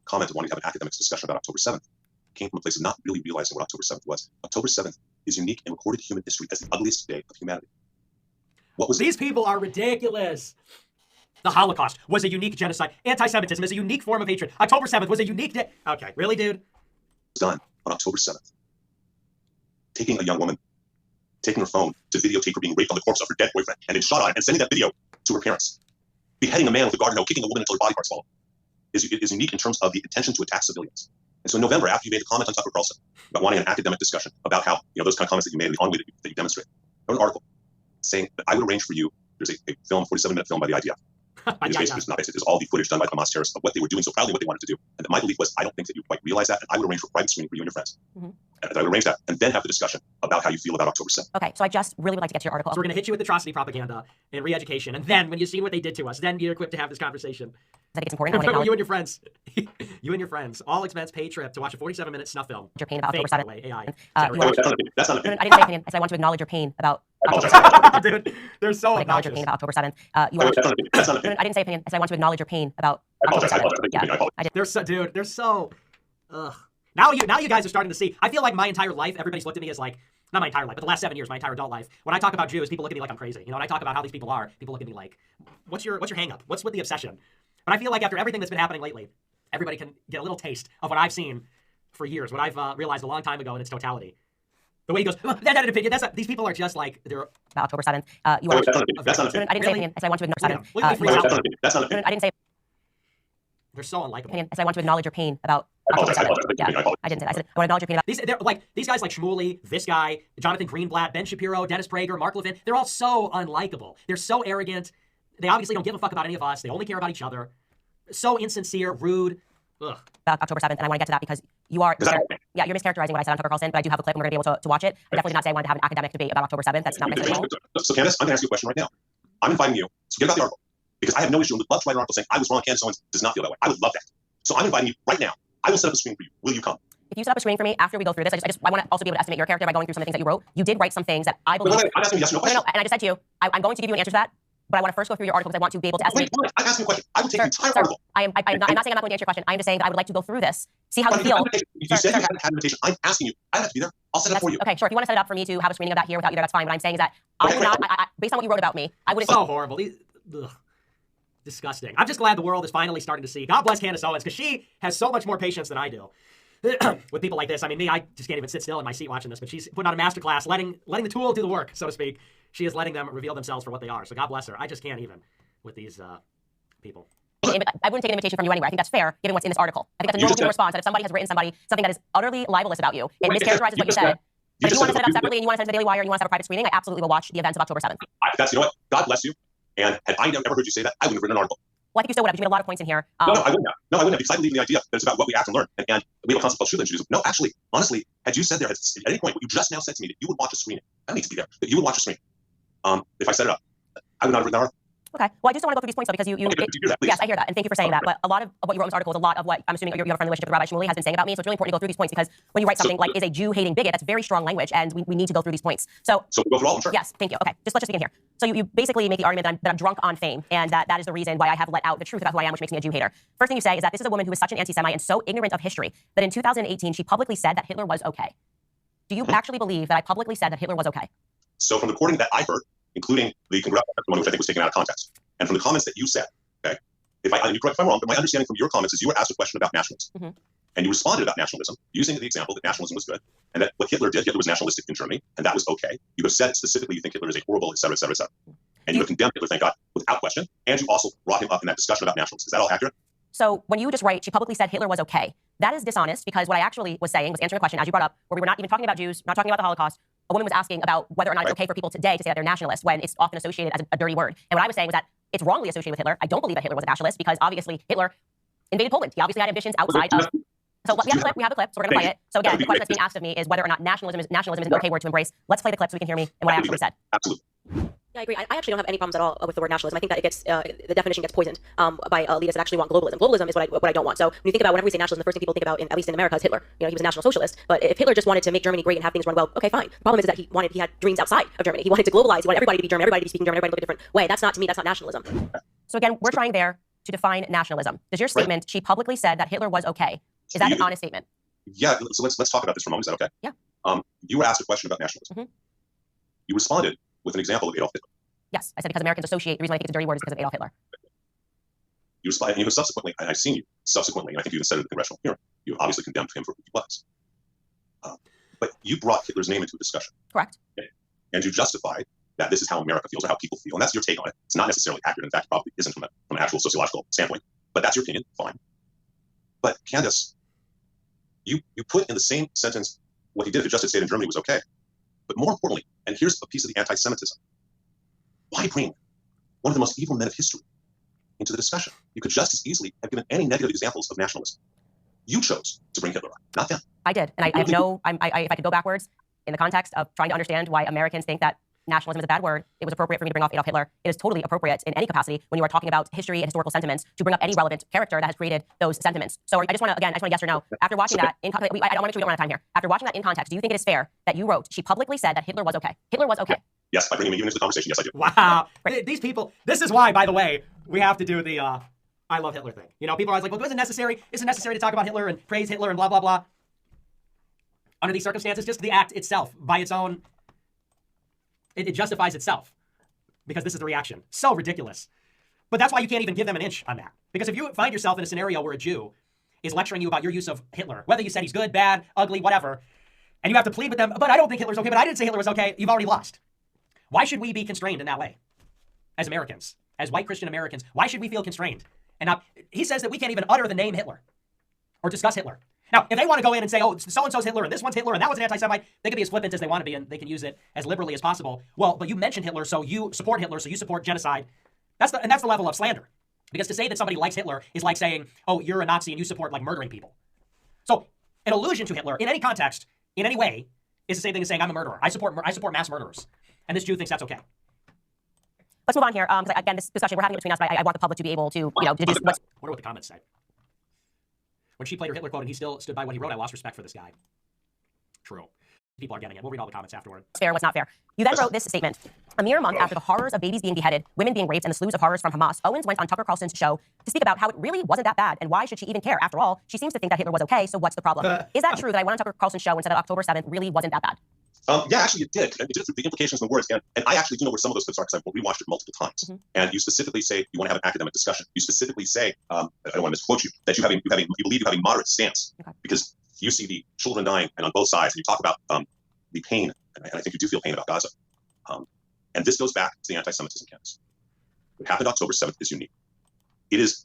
comment of wanting to have an academic discussion about October 7th came from a place of not really realizing what October 7th was. October 7th is unique in recorded human history as the ugliest day of humanity. What was These people are ridiculous. The Holocaust was a unique genocide. Anti-Semitism is a unique form of hatred. October 7th was a unique day. Okay, really, dude? Done on October 7th. Taking a young woman, taking her phone to videotape her being raped on the corpse of her dead boyfriend, and then shot on it and sending that video to her parents. Beheading a man with a garden hose, kicking a woman until her body parts fall, is unique in terms of the intention to attack civilians. And so in November, after you made the comment on Tucker Carlson about wanting an academic discussion about how, those kind of comments that you made in the onway that you demonstrate, I wrote an article saying that I would arrange for you, there's a film, 47-minute film by the IDF. It's basically it's all the footage done by the Hamas terrorists of what they were doing so proudly, what they wanted to do. And my belief was, I don't think that you quite realize that, and I would arrange for private screening for you and your friends. And I would arrange that, and then have the discussion about how you feel about October 7th. Okay, so I just really would like to get to your article. So we're going to hit you with atrocity propaganda and re-education, and then when you see what they did to us, then you're equipped to have this conversation. I think it's important. You and your friends. You and your friends. All expense paid trip to watch a 47-minute snuff film. Your pain about October 7th. AI. That's not an opinion. I didn't say opinion. I said I want to acknowledge your pain about October 7th. Dude, they're so acknowledge your pain about October 7th. That's not an opinion. I didn't say opinion. I said I want to acknowledge your pain about I October 7th. apologize. They're so. Ugh. Now you guys are starting to see. I feel like my entire life, everybody's looked at me as like, not my entire life, but the last 7 years, my entire adult life. When I talk about Jews, people look at me like I'm crazy. When I talk about how these people are, people look at me like, what's your hang up? What's with the obsession? But I feel like after everything that's been happening lately, everybody can get a little taste of what I've seen for years, what I've realized a long time ago in its totality. The way he goes, that's not an opinion. These people are just like, they're... About October 7th. That's not an opinion. I didn't say opinion. I said I want to acknowledge That's not an opinion. I didn't say they're so unlikable. opinion. I said I want to acknowledge your pain about October 7th. I didn't say that. I said I want to acknowledge your pain about... These guys like Shmuley, this guy, Jonathan Greenblatt, Ben Shapiro, Dennis Prager, Mark Levin, they're all so unlikable. They're so arrogant. They obviously don't give a fuck about any of us. They only care about each other. So insincere, rude. Ugh. About October 7th, and I want to get to that because you're mischaracterizing what I said on Tucker Carlson, but I do have a clip and we're going to be able to watch it. I definitely did not say I wanted to have an academic debate about October 7th. That's not my thing. So Candace, I'm going to ask you a question right now. I'm inviting you to forget about the article, because I have no issue and would love to write an article saying I was wrong, Candace Owens does not feel that way. I would love that. So I'm inviting you right now. I will set up a screen for you. Will you come? If you set up a screen for me after we go through this, I want to also be able to estimate your character by going through some of the things that you wrote. You did write some things that I believe... I'm asking you yes or no question. No, and I just said to you, I'm going to give you an answer to that. But I want to first go through your article because I want to be able to estimate. Wait, I'm asking a question. I would take the entire article. I'm not saying I'm not going to answer your question. I'm just saying that I would like to go through this, see how you feel. You said you had an invitation. I'm asking you. I have to be there. I'll set it up for you. Okay, sure. If you want to set it up for me to have a screening of that here without you there, that's fine. What I'm saying is that I would not, based on what you wrote about me, I wouldn't... So horrible. Disgusting. I'm just glad the world is finally starting to see. God bless Candace Owens, because she has so much more patience than I do. With people like this. I mean, me, I just can't even sit still in my seat watching this, but she's putting on a masterclass, letting the tool do the work, so to speak. She is letting them reveal themselves for what they are. So God bless her. I just can't even with these people. I wouldn't take an invitation from you anyway. I think that's fair, given what's in this article. I think that's a normal human response. That if somebody has written something that is utterly libelous about you, it mischaracterizes what you said. But if you want to set it up separately and you want to send it to the Daily Wire and you want to have a private screening, I absolutely will watch the events of October 7th. That's, you know what? God bless you. And had I never heard you say that, I wouldn't have written an article. Well, I think you still would have, because you made a lot of points in here. No, I wouldn't have. No, I wouldn't have, because I believe in the idea that it's about what we act and learn. And we have a concept called should introduce. No, actually, honestly, had you said there at any point what you just now said to me that you would watch a screening, I need to be there, that you would watch a screening. If I set it up, I would not have written an article. Okay. Well, I just want to go through these points though, because you yes, I hear that, and thank you for saying that. But a lot of what you wrote in this article is a lot of what I'm assuming you have a friendly relationship with Rabbi Shmuley has been saying about me. So it's really important to go through these points, because when you write something like is a Jew-hating bigot, that's very strong language, and we need to go through these points. So we'll go through all of them. Sure. Yes, thank you. Okay, let's just begin here. So you basically make the argument that I'm drunk on fame, and that is the reason why I have let out the truth about who I am, which makes me a Jew hater. First thing you say is that this is a woman who is such an anti-Semite and so ignorant of history that in 2018 she publicly said that Hitler was okay. Do you actually believe that I publicly said that Hitler was okay? So from the recording that I heard, including the congressional testimony, which I think was taken out of context, and from the comments that you said, okay, you correct me if I'm wrong, but my understanding from your comments is you were asked a question about nationalism, and you responded about nationalism using the example that nationalism was good, and that what Hitler did, Hitler was nationalistic in Germany, and that was okay. You have said specifically you think Hitler is a horrible, et cetera, et cetera, et cetera. And you have condemned Hitler, thank God, without question, and you also brought him up in that discussion about nationalism. Is that all accurate? So when you just write, she publicly said Hitler was okay, that is dishonest, because what I actually was saying was answering a question, as you brought up, where we were not even talking about Jews, not talking about the Holocaust. A woman was asking about whether or not it's okay for people today to say that they're nationalists when it's often associated as a dirty word. And what I was saying was that it's wrongly associated with Hitler. I don't believe that Hitler was a nationalist, because obviously Hitler invaded Poland. He obviously had ambitions outside of... So we have a clip, so we're going to play it. So again, the question that's being asked of me is whether or not nationalism is an okay word to embrace. Let's play the clip so we can hear me and what I actually said. Absolutely. Yeah, I agree. I actually don't have any problems at all with the word nationalism. I think that it gets the definition gets poisoned by elitists that actually want globalism. Globalism is what I don't want. So when you think about, whenever we say nationalism, the first thing people think about, at least in America, is Hitler. You know, he was a national socialist. But if Hitler just wanted to make Germany great and have things run well, okay, fine. The problem is that he had dreams outside of Germany. He wanted to globalize. He wanted everybody to be German, everybody to be speaking German, everybody to look a different way. That's not, to me, that's not nationalism. So again, we're trying there to define nationalism. Does your statement, she publicly said that Hitler was okay, is that an honest statement? Yeah. So let's talk about this for a moment. Is that okay? Yeah. You were asked a question about nationalism. You responded with an example of Adolf Hitler. Yes, I said because Americans associate, the reason I think it's a dirty word is because of Adolf Hitler. You responded, and you subsequently, and I've seen you subsequently, and I think you even said it in the congressional hearing, you obviously condemned him for who he was. But you brought Hitler's name into a discussion. Correct. Okay? And you justified that this is how America feels or how people feel. And that's your take on it. It's not necessarily accurate. In fact, it probably isn't from an actual sociological standpoint. But that's your opinion. Fine. But Candace, you put in the same sentence what he did if the Justice State in Germany was okay. But more importantly, and here's a piece of the anti-Semitism, why bring one of the most evil men of history into the discussion? You could just as easily have given any negative examples of nationalism. You chose to bring Hitler up, not them. I did, and I have no. If I could go backwards in the context of trying to understand why Americans think that nationalism is a bad word, it was appropriate for me to bring off Adolf Hitler. It is totally appropriate in any capacity when you are talking about history and historical sentiments to bring up any relevant character that has created those sentiments. So I just want to yes or no. After watching that, I want to make sure we don't run out of time here. After watching that in context, do you think it is fair that you wrote, she publicly said that Hitler was okay? Hitler was okay. Yes, by bringing me into the conversation, yes, I do. Wow. These people, this is why, by the way, we have to do the I love Hitler thing. You know, people are always like, well, is it necessary to talk about Hitler and praise Hitler and blah, blah, blah? Under these circumstances, just the act itself, by its own, it justifies itself. Because this is the reaction. So ridiculous. But that's why you can't even give them an inch on that. Because if you find yourself in a scenario where a Jew is lecturing you about your use of Hitler, whether you said he's good, bad, ugly, whatever, and you have to plead with them, but I don't think Hitler's okay, but I didn't say Hitler was okay, you've already lost. Why should we be constrained in that way? As Americans, as white Christian Americans, why should we feel constrained? And now, he says that we can't even utter the name Hitler or discuss Hitler. Now, if they want to go in and say, oh, so-and-so's Hitler, and this one's Hitler, and that was an anti-Semite, they can be as flippant as they want to be, and they can use it as liberally as possible. Well, but you mentioned Hitler, so you support Hitler, so you support genocide. That's the level of slander. Because to say that somebody likes Hitler is like saying, oh, you're a Nazi and you support, like, murdering people. So an allusion to Hitler, in any context, in any way, is the same thing as saying, I'm a murderer. I support mass murderers. And this Jew thinks that's okay. Let's move on here. Again, this discussion we're having between us, but I want the public to be able to, deduce what's... I wonder what the comments say. When she played her Hitler quote and he still stood by what he wrote, I lost respect for this guy. True. People are getting it. We'll read all the comments afterward. Fair and what's not fair. You then wrote this statement. A mere month after the horrors of babies being beheaded, women being raped, and the slews of horrors from Hamas, Owens went on Tucker Carlson's show to speak about how it really wasn't that bad, and why should she even care? After all, she seems to think that Hitler was okay, so what's the problem? Is that true that I went on Tucker Carlson's show and said that October 7th really wasn't that bad? Yeah, actually, it did. You did it through the implications and the words. And I actually do know where some of those clips are because I've rewatched it multiple times. And you specifically say you want to have an academic discussion. You specifically say, I don't want to misquote you, that you believe you have a moderate stance because you see the children dying and on both sides, and you talk about the pain, and I think you do feel pain about Gaza. And this goes back to the anti-Semitism camps. What happened October 7th is unique. It is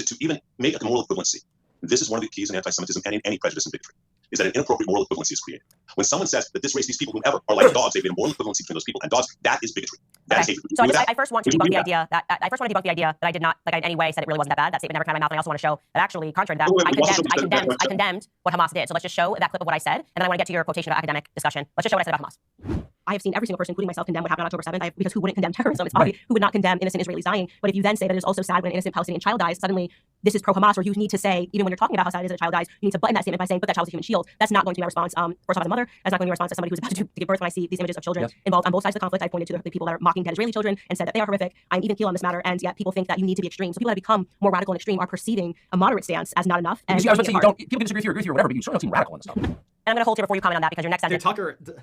to even make a moral equivalency. This is one of the keys in anti-Semitism and in any prejudice and bigotry, is that an inappropriate moral equivalency is created. When someone says that this race, these people, whomever, are like dogs, they've made a moral equivalency between those people and dogs, that is bigotry. That is hatred. So I first want to debunk the idea that I did not, like, in any way said it really wasn't that bad. That statement never came out of my mouth. And I also want to show that actually, contrary to that, I condemned what Hamas did. So let's just show that clip of what I said, and then I want to get to your quotation about academic discussion. Let's just show what I said about Hamas. I have seen every single person, including myself, condemn what happened on October 7th, because who wouldn't condemn terrorism? It's obvious. Who would not condemn innocent Israelis dying? But if you then say that it's also sad when an innocent Palestinian child dies, suddenly this is pro-Hamas, or you need to say, even when you're talking about how sad it is that a child dies, you need to button that statement by saying, but that child's a human shield. That's not going to be my response. First off, as a mother, that's not going to be my response as somebody who's about to give birth. When I see these images of children involved on both sides of the conflict, I pointed to the people that are mocking dead Israeli children and said that they are horrific. I'm even keel on this matter, and yet people think that you need to be extreme. So people that become more radical and extreme are perceiving a moderate stance as not enough. And I was people can disagree with you, agree with you, or whatever, but you certainly don't seem radical in this stuff. And I'm going to hold you before you comment on that, because your next sentence.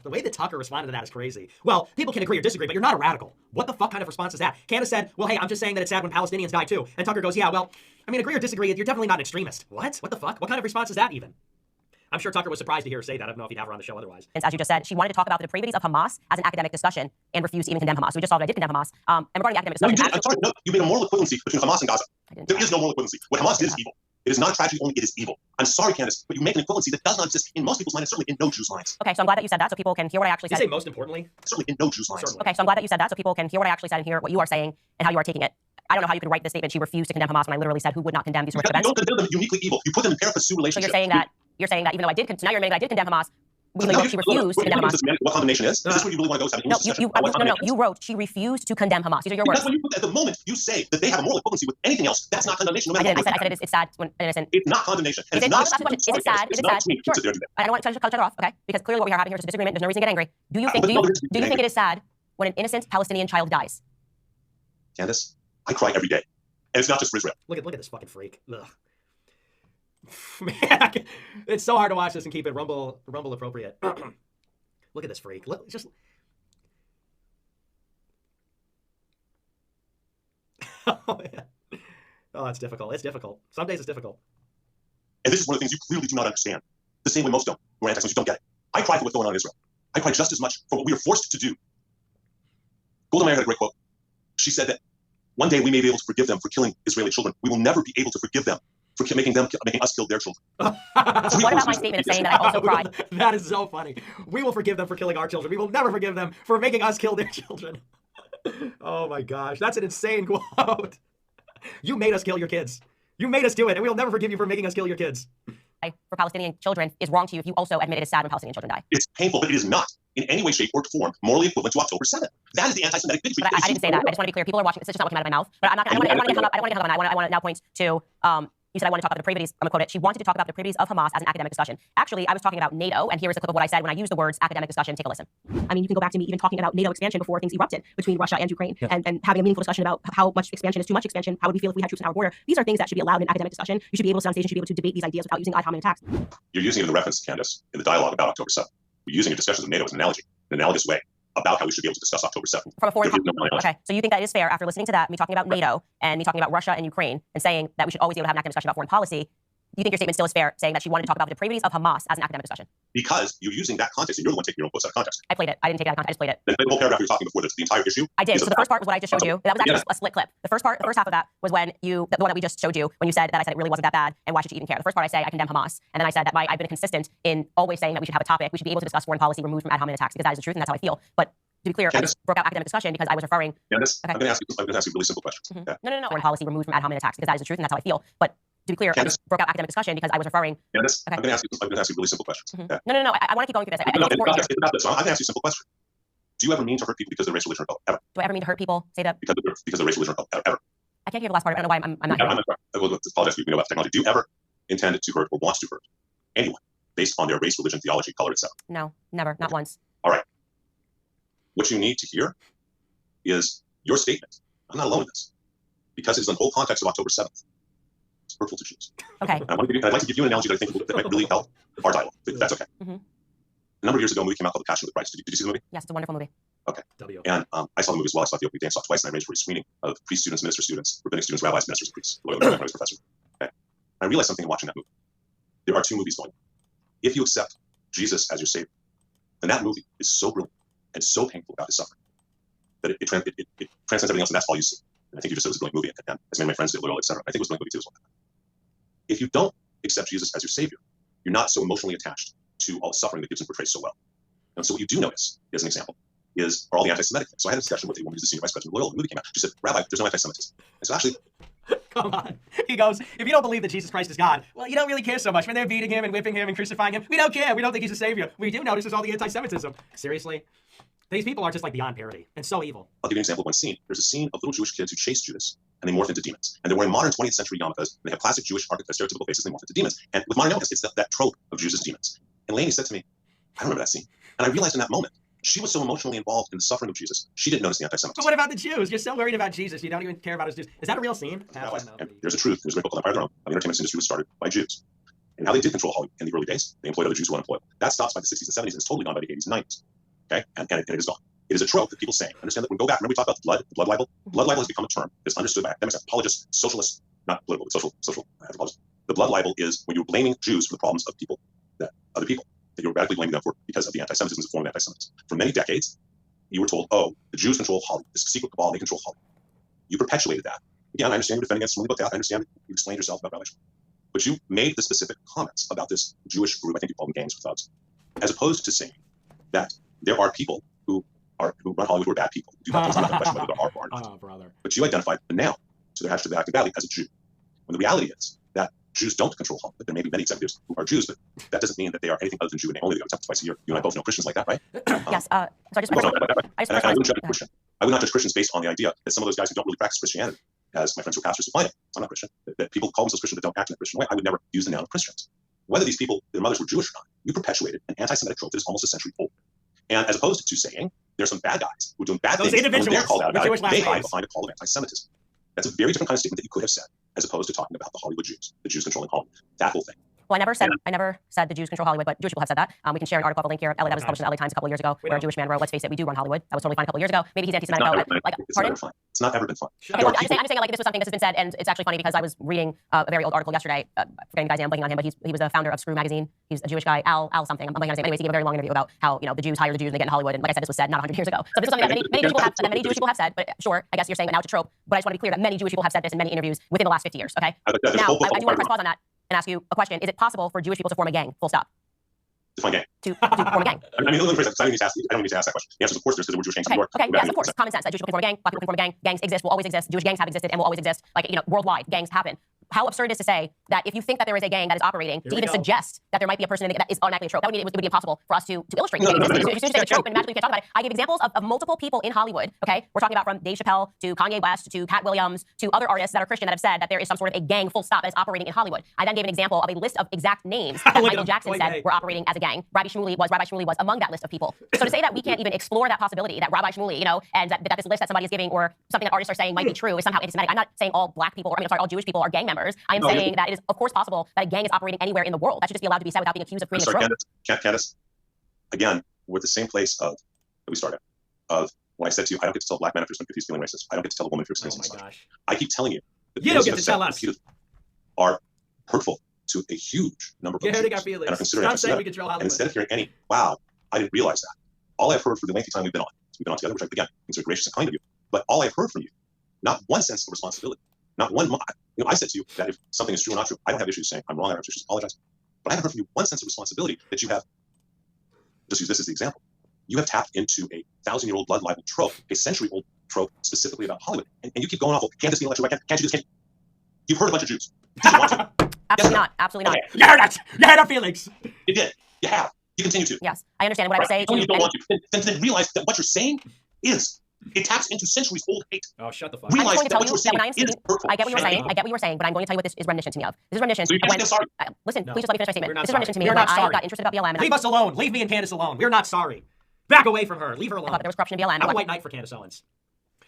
The way that Tucker responded to that is crazy. Well, people can agree or disagree, but you're not a radical. What the fuck kind of response is that? Candace said, well, hey, I'm just saying that it's sad when Palestinians die too. And Tucker goes, yeah, well, I mean, agree or disagree, you're definitely not an extremist. What? What the fuck? What kind of response is that even? I'm sure Tucker was surprised to hear her say that. I don't know if he'd have her on the show otherwise. As you just said, she wanted to talk about the depravities of Hamas as an academic discussion and refused to even condemn Hamas. So we just saw that I did condemn Hamas. And regarding academic discussion, I'm sorry, no, you made a moral equivalency between Hamas and Gaza. There is no moral equivalency. What Hamas did is evil. It is not a tragedy only, it is evil. I'm sorry, Candace, but you make an equivalency that does not exist in most people's minds, and certainly in no Jews' minds. Okay, so I'm glad that you said that, so people can hear what I actually said. Did you say most importantly? Certainly in no Jews' minds. Certainly. Okay, so I'm glad that you said that, so people can hear what I actually said and hear what you are saying and how you are taking it. I don't know how you could write this statement. She refused to condemn Hamas when I literally said who would not condemn these sorts of events. You don't consider them uniquely evil. You put them in pari passu So relationship. you're saying that even though I did, so now you're admitting that I did condemn Hamas. She refused to condemn Hamas. What condemnation is? Is this where you really want to go? You wrote she refused to condemn Hamas. These are your words. Because when you put, at the moment you say that they have a moral equivalency with anything else, that's not condemnation. No matter I said it's sad when innocent. It's not condemnation. And Is it's not it sad? Is it sad? Sure. I don't want to cut it off, okay? Because clearly what we are having here is a disagreement. There's no reason to get angry. Do you think it is sad when an innocent Palestinian child dies? Candace, I cry every day. And it's not just for Israel. Look at this fucking freak. Ugh. Man, it's so hard to watch this and keep it rumble appropriate. Look at this freak. Just oh, yeah. Oh, it's difficult. It's difficult. Some days it's difficult. And this is one of the things you clearly do not understand. The same way most don't. We're anti-Semites, you don't get it. I cry for what's going on in Israel. I cry just as much for what we are forced to do. Golda Meir had a great quote. She said that one day we may be able to forgive them for killing Israeli children. We will never be able to forgive them for making us kill their children. What about my statement of saying that I also cried? That is so funny. We will forgive them for killing our children. We will never forgive them for making us kill their children. Oh my gosh, that's an insane quote. You made us kill your kids. You made us do it, and we'll never forgive you for making us kill your kids. For Palestinian children is wrong to you if you also admit it is sad when Palestinian children die. It's painful, but it is not in any way, shape, or form morally equivalent to October 7th. That is the anti-Semitic bigotry. But I didn't say that. I just want to be clear. People are watching. This is just not what came out of my mouth. But I'm not. I don't want to get hung up. I don't want to get hung up on that. I want to now point to. You said I want to talk about the depravities. I'm going to quote it. She wanted to talk about the depravities of Hamas as an academic discussion. Actually, I was talking about NATO, and here is a clip of what I said when I used the words academic discussion. Take a listen. I mean, you can go back to me even talking about NATO expansion before things erupted between Russia and Ukraine, and having a meaningful discussion about how much expansion is too much expansion. How would we feel if we had troops in our border? These are things that should be allowed in academic discussion. You should be able to sit on stage and should be able to debate these ideas without using ad hominem attacks. You're using it in the reference, Candace, in the dialogue about October 7th. You're using your discussions of NATO as an analogy, in an analogous way, about how we should be able to discuss October 7th. From a foreign okay, so you think that is fair after listening to that, me talking about NATO and me talking about Russia and Ukraine and saying that we should always be able to have an academic discussion about foreign policy. Do you think your statement still is fair, saying that she wanted to talk about the depravities of Hamas as an academic discussion? Because you're using that context, and you're the one taking your own quotes out of context. I played it. I didn't take it out of context. I just played it. Then play the whole paragraph you were talking before, the entire issue. I did. So the first part was what I just showed you. That was actually a split clip. The first half of that was when the one that we just showed you, when you said that I said it really wasn't that bad, and why should you even care? The first part I say I condemn Hamas, and then I said that I've been consistent in always saying that we should have a topic, we should be able to discuss foreign policy removed from ad hominem attacks, because that is the truth and that's how I feel. But to be clear, Candace, I just broke out academic discussion because I was referring. Candace, okay. I'm going to ask you really simple questions. Mm-hmm. Okay? No. Foreign policy removed from ad hominem attacks, because that is the truth and that's how I feel. But to be clear, Candace, I just broke out academic discussion because I was referring. Candace, okay. I'm going to ask you really simple questions. Mm-hmm. Okay? No. I want to keep going through this. It's about this. I'm going to ask you a simple question. Do you ever mean to hurt people because of race, religion, or color? Ever? Do I ever mean to hurt people? Say that. Because of race, religion, or color? Ever? I can't hear the last part. I don't know why I'm not hearing. Well, apologize. We know about technology. Do you ever intend to hurt or want to hurt anyone based on their race, religion, theology, color, etc.? No, never. Not once. All right. What you need to hear is your statement. I'm not alone in this, because it's in the whole context of October 7th. It's hurtful to Jews. Okay. I'd like to give you an analogy that I think that might really help our dialogue. If that's okay. Mm-hmm. A number of years ago, a movie came out called The Passion of the Christ. Did you see the movie? Yes, it's a wonderful movie. Okay. And I saw the movie as well. I saw the opening day. I saw it twice, and I arranged for a screening of priest students, minister students, rabbinic students, rabbis, ministers, priests, professors. Okay. I realized something in watching that movie. There are two movies going on. If you accept Jesus as your savior, then that movie is so brilliant and so painful about his suffering that it transcends everything else, and that's all you see. and I think you just said it was a brilliant movie, and as many of my friends did, loyal, etc. I think it was a brilliant movie too as well. If you don't accept Jesus as your savior, you're not so emotionally attached to all the suffering that Gibson portrays so well. And so what you do notice, as an example, are all the anti-Semitic things. So I had a discussion with a woman who's the senior vice president of Loyola. The movie came out. She said, Rabbi, there's no anti-Semitism. I said, actually, come on. He goes, if you don't believe that Jesus Christ is God, well, you don't really care so much. When they're beating him and whipping him and crucifying him, we don't care. We don't think he's a savior. We do notice is all the anti-Semitism. Seriously? These people are just like beyond parody and so evil. I'll give you an example of one scene. There's a scene of little Jewish kids who chase Judas, and they morph into demons. And they're wearing modern 20th century yarmulkes, and they have classic Jewish stereotypical faces, and they morph into demons. And with modern yarmulkes, it's that trope of Jews as demons. And Lainey said to me, I remember that scene. And I realized in that moment, she was so emotionally involved in the suffering of Jesus, she didn't notice the anti-Semitism. But what about the Jews? You're so worried about Jesus, you don't even care about his Jews. Is that a real scene? No, there's a truth. There's a great book called Empire of Their Own. The entertainment industry was started by Jews. And how they did control Hollywood in the early days, they employed other Jews who were unemployable. That stops by the 60s and 70s, and it's totally gone by the 80s and 90s. Okay? And it is gone. It is a trope that people say. Understand that when we go back, remember we talked about the blood libel? Blood libel has become a term that's understood by academics, apologists, socialists, not political, but social anthropologists. The blood libel is when you're blaming Jews for the problems of people, other people, that you're radically blaming them for because of the anti-Semitism, the form of anti-Semitism. For many decades, you were told, oh, the Jews control Hollywood, this secret cabal, they control Hollywood. You perpetuated that. Again, I understand you're defending against somebody, I understand you explained yourself about Rabbi Shmuel. But you made the specific comments about this Jewish group, I think you call them gangs or thugs, as opposed to saying that there are people who run Hollywood who are bad people. Do that. It's not a question whether there are or not. Oh, brother. But you identified them now, so they're actually acting badly as a Jew. When the reality is that Jews don't control Hollywood. There may be many executives who are Jews, but that doesn't mean that they are anything other than Jew, and they only go twice a year. You and I both know Christians like that, right? Yes. So I just I wouldn't judge a Christian. I would not judge Christians based on the idea that some of those guys who don't really practice Christianity, as my friends who are pastors define it, I'm not Christian, that people call themselves Christian but don't act in a Christian way. I would never use the noun of Christians. Whether these people, their mothers were Jewish or not, you perpetuated an anti-Semitic trope that is almost a century old. And as opposed to saying there's some bad guys who are doing bad things, and when they're called out about it, they hide behind a call of anti-Semitism. That's a very different kind of statement that you could have said, as opposed to talking about the Hollywood Jews, the Jews controlling Hollywood, that whole thing. Well, I never said the Jews control Hollywood, but Jewish people have said that. We can share an article, a link here. LA, that was published in the LA Times a couple of years ago, where a Jewish man wrote, "Let's face it, we do run Hollywood." That was totally fine a couple of years ago. Maybe he's anti-Semitic. It's not ever been fun. Okay, well, I'm saying like this was something that has been said, and it's actually funny because I was reading a very old article yesterday. Forgetting the guy's name, I'm blanking on him, but he was the founder of Screw magazine. He's a Jewish guy, Al something. I'm blanking on his name. Anyways, he gave a very long interview about how the Jews hire the Jews and they get in Hollywood. And like I said, this was said not 100 years ago. So this is something that many Jewish people have said. But sure, I guess you're saying that now it's a trope. But I just want to be clear that many Jewish people have said this in many interviews within the last 50 years. Okay. Now I do want to press pause on that and ask you a question. Is it possible for Jewish people to form a gang? Full stop. Define gang. To form a gang. I don't need to ask that question. The answer is, of course, there's because we're Jewish gangs in New York. Okay, yes, of course. Common sense that Jewish people can form a gang, black people can form a gang. Gangs exist, will always exist. Jewish gangs have existed and will always exist. Like, worldwide, gangs happen. How absurd it is to say that if you think that there is a gang that is operating, to even suggest that there might be a person that is automatically a trope, that would mean it would be impossible for us to illustrate. If you say a trope and magically we can't talk about it, I give examples of multiple people in Hollywood. Okay, we're talking about from Dave Chappelle to Kanye West to Cat Williams to other artists that are Christian that have said that there is some sort of a gang, full stop, that is operating in Hollywood. I then gave an example of a list of exact names that Michael Jackson said were operating as a gang. Rabbi Shmuley was among that list of people. So to say that we can't even explore that possibility that Rabbi Shmuley, and that this list that somebody is giving or something that artists are saying might be true is somehow anti-Semitic. I'm not saying all black people, all Jewish people are gang members. I am saying that it is, of course, possible that a gang is operating anywhere in the world. That should just be allowed to be said without being accused of creating a trope. Candace, again, we're at the same place that we started. Of when I said to you, I don't get to tell black men if he's feeling racist. I don't get to tell a woman if you're experiencing misogyny. I keep telling you that you don't get to tell us are hurtful to a huge number of Jews and are considered anti-Semitic. And instead of hearing any, wow, I didn't realize that. All I've heard for the lengthy time we've been on together, which I, again, consider gracious and kind of you, but all I've heard from you, not one sense of responsibility, not one. I said to you that if something is true or not true, I don't have issues saying I'm wrong. I have issues apologize, but I haven't heard from you one sense of responsibility that you have. Just use this as the example. You have tapped into a 1,000-year-old blood libel trope, a century-old trope specifically about Hollywood, and you keep going off. Can't this be intellectual? Can't you do this? You've heard a bunch of Jews. Did you want to? Absolutely not. Absolutely not. Okay. You heard it. You heard our feelings. You did. You have. You continue to. Yes, I understand. What I would say. You don't want to. Then realize that what you're saying is it taps into centuries-old hate. Oh, shut the fuck up. Realize I'm going to tell you that when I'm speaking, I get what you're saying. But I'm going to tell you what this is reminiscent to me of. This is reminiscent. So you can't say sorry. Listen, please just let me finish my statement. This is reminiscent to me We're when not I sorry. got interested about BLM. Leave us alone. Leave me and Candace alone. We're not sorry. Back away from her. Leave her alone. I thought there was corruption in BLM. I'm a white knight for Candace Owens.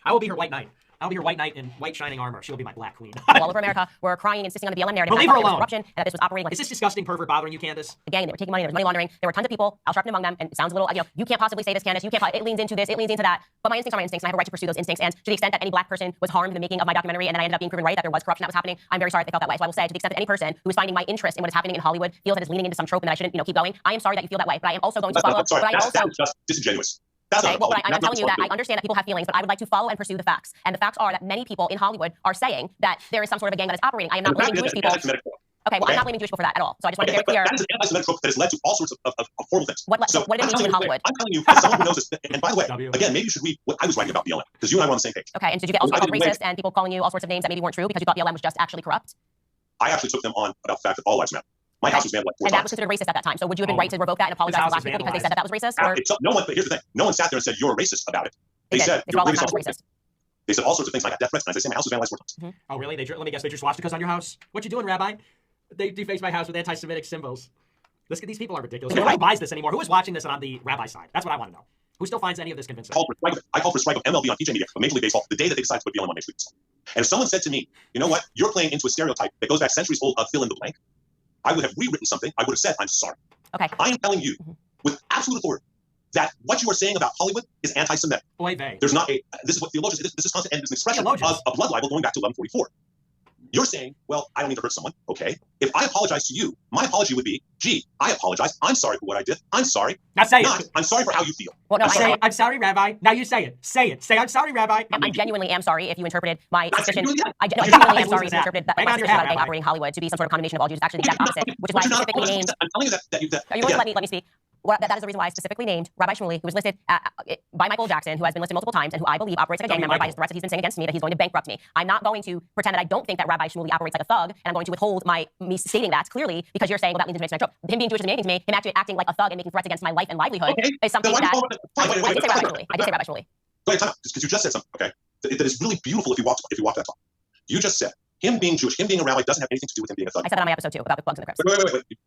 I will be her white knight. I'll be her white knight in white shining armor. She'll be my black queen. All over America, we're crying, insisting on the BLM narrative. Well, leave her alone. Corruption, and that this was operating like. Is this disgusting pervert bothering you, Candace? Again, they were taking money. There was money laundering. There were tons of people. Al Sharpton among them, and it sounds a little. You can't possibly say this, Candace. You can't. It leans into this. It leans into that. But my instincts are my instincts, and I have a right to pursue those instincts. And to the extent that any black person was harmed in the making of my documentary, and then I ended up being proven right that there was corruption that was happening, I'm very sorry that they felt that way. So I will say, to the extent that any person who is finding my interest in what is happening in Hollywood feels that it's leaning into some trope and that I shouldn't, keep going, I am sorry that you feel that way. But I am also going to follow up. Sorry, that's just disingenuous. That's Okay, not well, apology. I'm telling you that I understand that people have feelings, but I would like to follow and pursue the facts. And the facts are that many people in Hollywood are saying that there is some sort of a gang that is operating. I am not blaming Jewish people. Okay, well, I'm not blaming Jewish people for that at all. So I just want to be very clear. That is an anti-Semitic trope that has led to all sorts of horrible things. What did it mean to you in Hollywood? I'm telling you, as someone who knows this, and by the way, again, maybe you should read what I was writing about BLM, because you and I were on the same page. Okay, and did you get also called racist and people calling you all sorts of names that maybe weren't true because you thought BLM was just actually corrupt? I actually took them on about the fact that all lives matter. My house was vandalized 4 times. And that times. was considered racist at that time. So would you have been right to revoke that and apologize to black people because they said that was racist? Or? No one, but here's the thing. No one sat there and said, you're a racist about it. They said, you're racist. They said all sorts of things like that, death threats, and as I say, my house was vandalized 4 times. Oh, really? Let me guess, they drew swastikas on your house? What you doing, Rabbi? They defaced my house with anti-Semitic symbols. These people are ridiculous. Who buys this anymore? Who is watching this on the Rabbi side? That's what I want to know. Who still finds any of this convincing? I called for a strike of MLB on PJ Media, but Major League Baseball, the day that they decided to put BLM on Major League Baseball. And if someone said to me, you know what, you're playing into a stereotype that goes back centuries old of fill in the blank, I would have rewritten something. I would have said, I'm sorry. Okay. I am telling you with absolute authority that what you are saying about Hollywood is anti-Semitic. Oy vey. There's not a, this is what theologians, this is constant, and this is an expression of a blood libel going back to 1144. You're saying, well, I don't need to hurt someone. Okay. If I apologize to you, my apology would be, gee, I apologize. I'm sorry for what I did. I'm sorry. Now say it. I'm sorry for how you feel. Well, no, I'm sorry, Rabbi. Now you say it. Say it. Say I'm sorry, Rabbi. I genuinely am sorry if you interpreted my suspicion. I genuinely am sorry if you interpreted that my suspicion about a gang operating Hollywood to be some sort of condemnation of all Jews. It's actually the exact opposite, which is why I specifically named. I'm telling you that Are you going to let me speak? Well, that is the reason why I specifically named Rabbi Shmuley, who was listed by Michael Jackson, who has been listed multiple times, and who I believe operates like a gang member by his threats that he's been saying against me, that he's going to bankrupt me. I'm not going to pretend that I don't think that Rabbi Shmuley operates like a thug, and I'm going to withhold me stating that clearly because you're saying, well, that leads into an trope. Him being Jewish doesn't mean anything to me. Him actually acting like a thug and making threats against my life and livelihood is something that I did say Rabbi Shmuley. I did say Rabbi Shmuley. Wait, time out, because you just said something, okay, that is really beautiful if you walk that talk. You just said him being Jewish, him being a rabbi doesn't have anything to do with him being a thug. I said that on my episode too about the plugs and the crypts. Wait.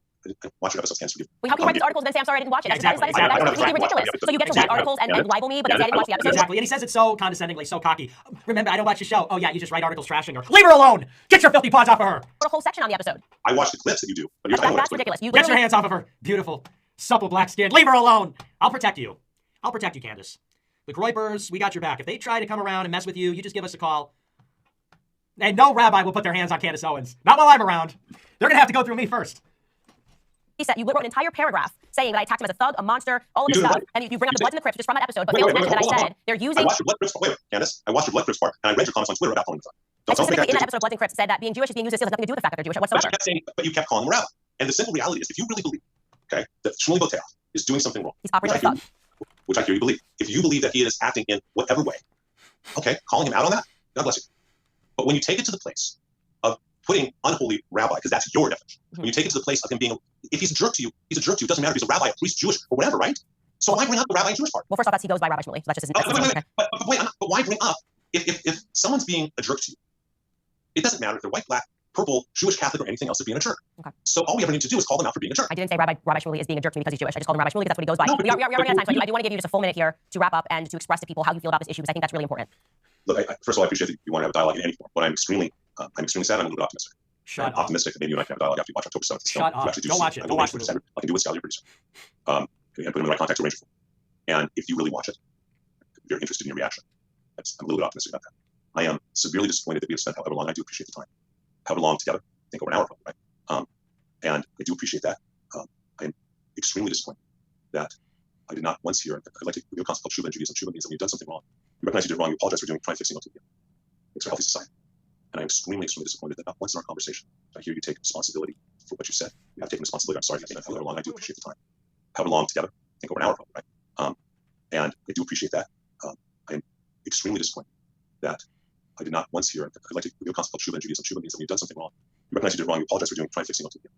Watch your episode, cancer. Well, how can you write these articles and then say I'm sorry I didn't watch it? That's completely ridiculous. So you get to write articles and libel me, but then say I didn't watch the episode. Exactly, and he says it so condescendingly, so cocky. Remember, I don't watch the show. Oh yeah, you just write articles trashing her. Leave her alone. Get your filthy paws off of her. Put a whole section on the episode. I watch the clips that you do, but that's ridiculous. Get your hands off of her. Beautiful, supple black skin. Leave her alone. I'll protect you. Candace. The Groypers, we got your back. If they try to come around and mess with you, you just give us a call. And no rabbi will put their hands on Candace Owens. Not while I'm around. They're gonna have to go through me first. He said you wrote an entire paragraph saying that I attacked him as a thug, a monster, all of this stuff, and you bring up the Bloods and the Crips just from that episode, but failed to mention that I said they're using. I watched your Blood Crips. Wait, Candace. I watched your Blood Crips part, and I read your comments on Twitter about calling them thug. Specifically in that episode of Bloods and Crips said that being Jewish is being used as has nothing to do with the fact that they're Jewish whatsoever. But you kept calling them rabbi. And the simple reality is, if you really believe, okay, that Shmuley Boteach is doing something wrong, he's operating like a thug, which I hear you believe. If you believe that he is acting in whatever way, okay, calling him out on that, God bless you. But when you take it to the place of putting unholy rabbi, because that's your definition, when you take it to the place of him being, if he's a jerk to you, he's a jerk to you. It doesn't matter if he's a rabbi, a priest, Jewish, or whatever, right? So why bring up the rabbi and Jewish part? Well, first off, he goes by Rabbi Shmuley, so that's just his But why bring up if someone's being a jerk to you? It doesn't matter if they're white, black, purple, Jewish, Catholic, or anything else of being a jerk. Okay. So all we ever need to do is call them out for being a jerk. I didn't say Rabbi Shmuley is being a jerk to me because he's Jewish. I just called him Rabbi Shmuley because that's what he goes by. No, we are running out of time, so I do want to give you just a full minute here to wrap up and to express to people how you feel about this issue, because I think that's really important. Look, first of all, I appreciate that you want to have a dialogue in any form, but I'm extremely sad. I'm a little bit optimistic. Shut up. Optimistic that maybe you and I can have a dialogue after you watch October 7th. Shut up. Don't watch it. Don't watch it. I can do with Sally, your producer. And put him in the right context to arrange for. And if you really watch it, I'm very interested in your reaction. I'm a little bit optimistic about that. I am severely disappointed that we have spent however long. I do appreciate the time. However long together, I think over an hour probably, right? And I do appreciate that. I am extremely disappointed that I did not once hear, I'd like to give you a concept called Shuva in Judaism. Shuva means that when you've done something wrong, you recognize you did wrong, you apologize for trying to fix things again. It's a healthy society. And I'm extremely disappointed that not once in our conversation I hear you take responsibility for what you said. You have taken responsibility. I'm sorry, however long. I do appreciate the time. However long together, I think over an hour probably, right? And I do appreciate that. I'm extremely disappointed that I did not once hear, I'd like to give you a concept called Shuva in Judaism. Shuva means that when you've done something wrong, you recognize you did wrong, you apologize for trying to fix things again.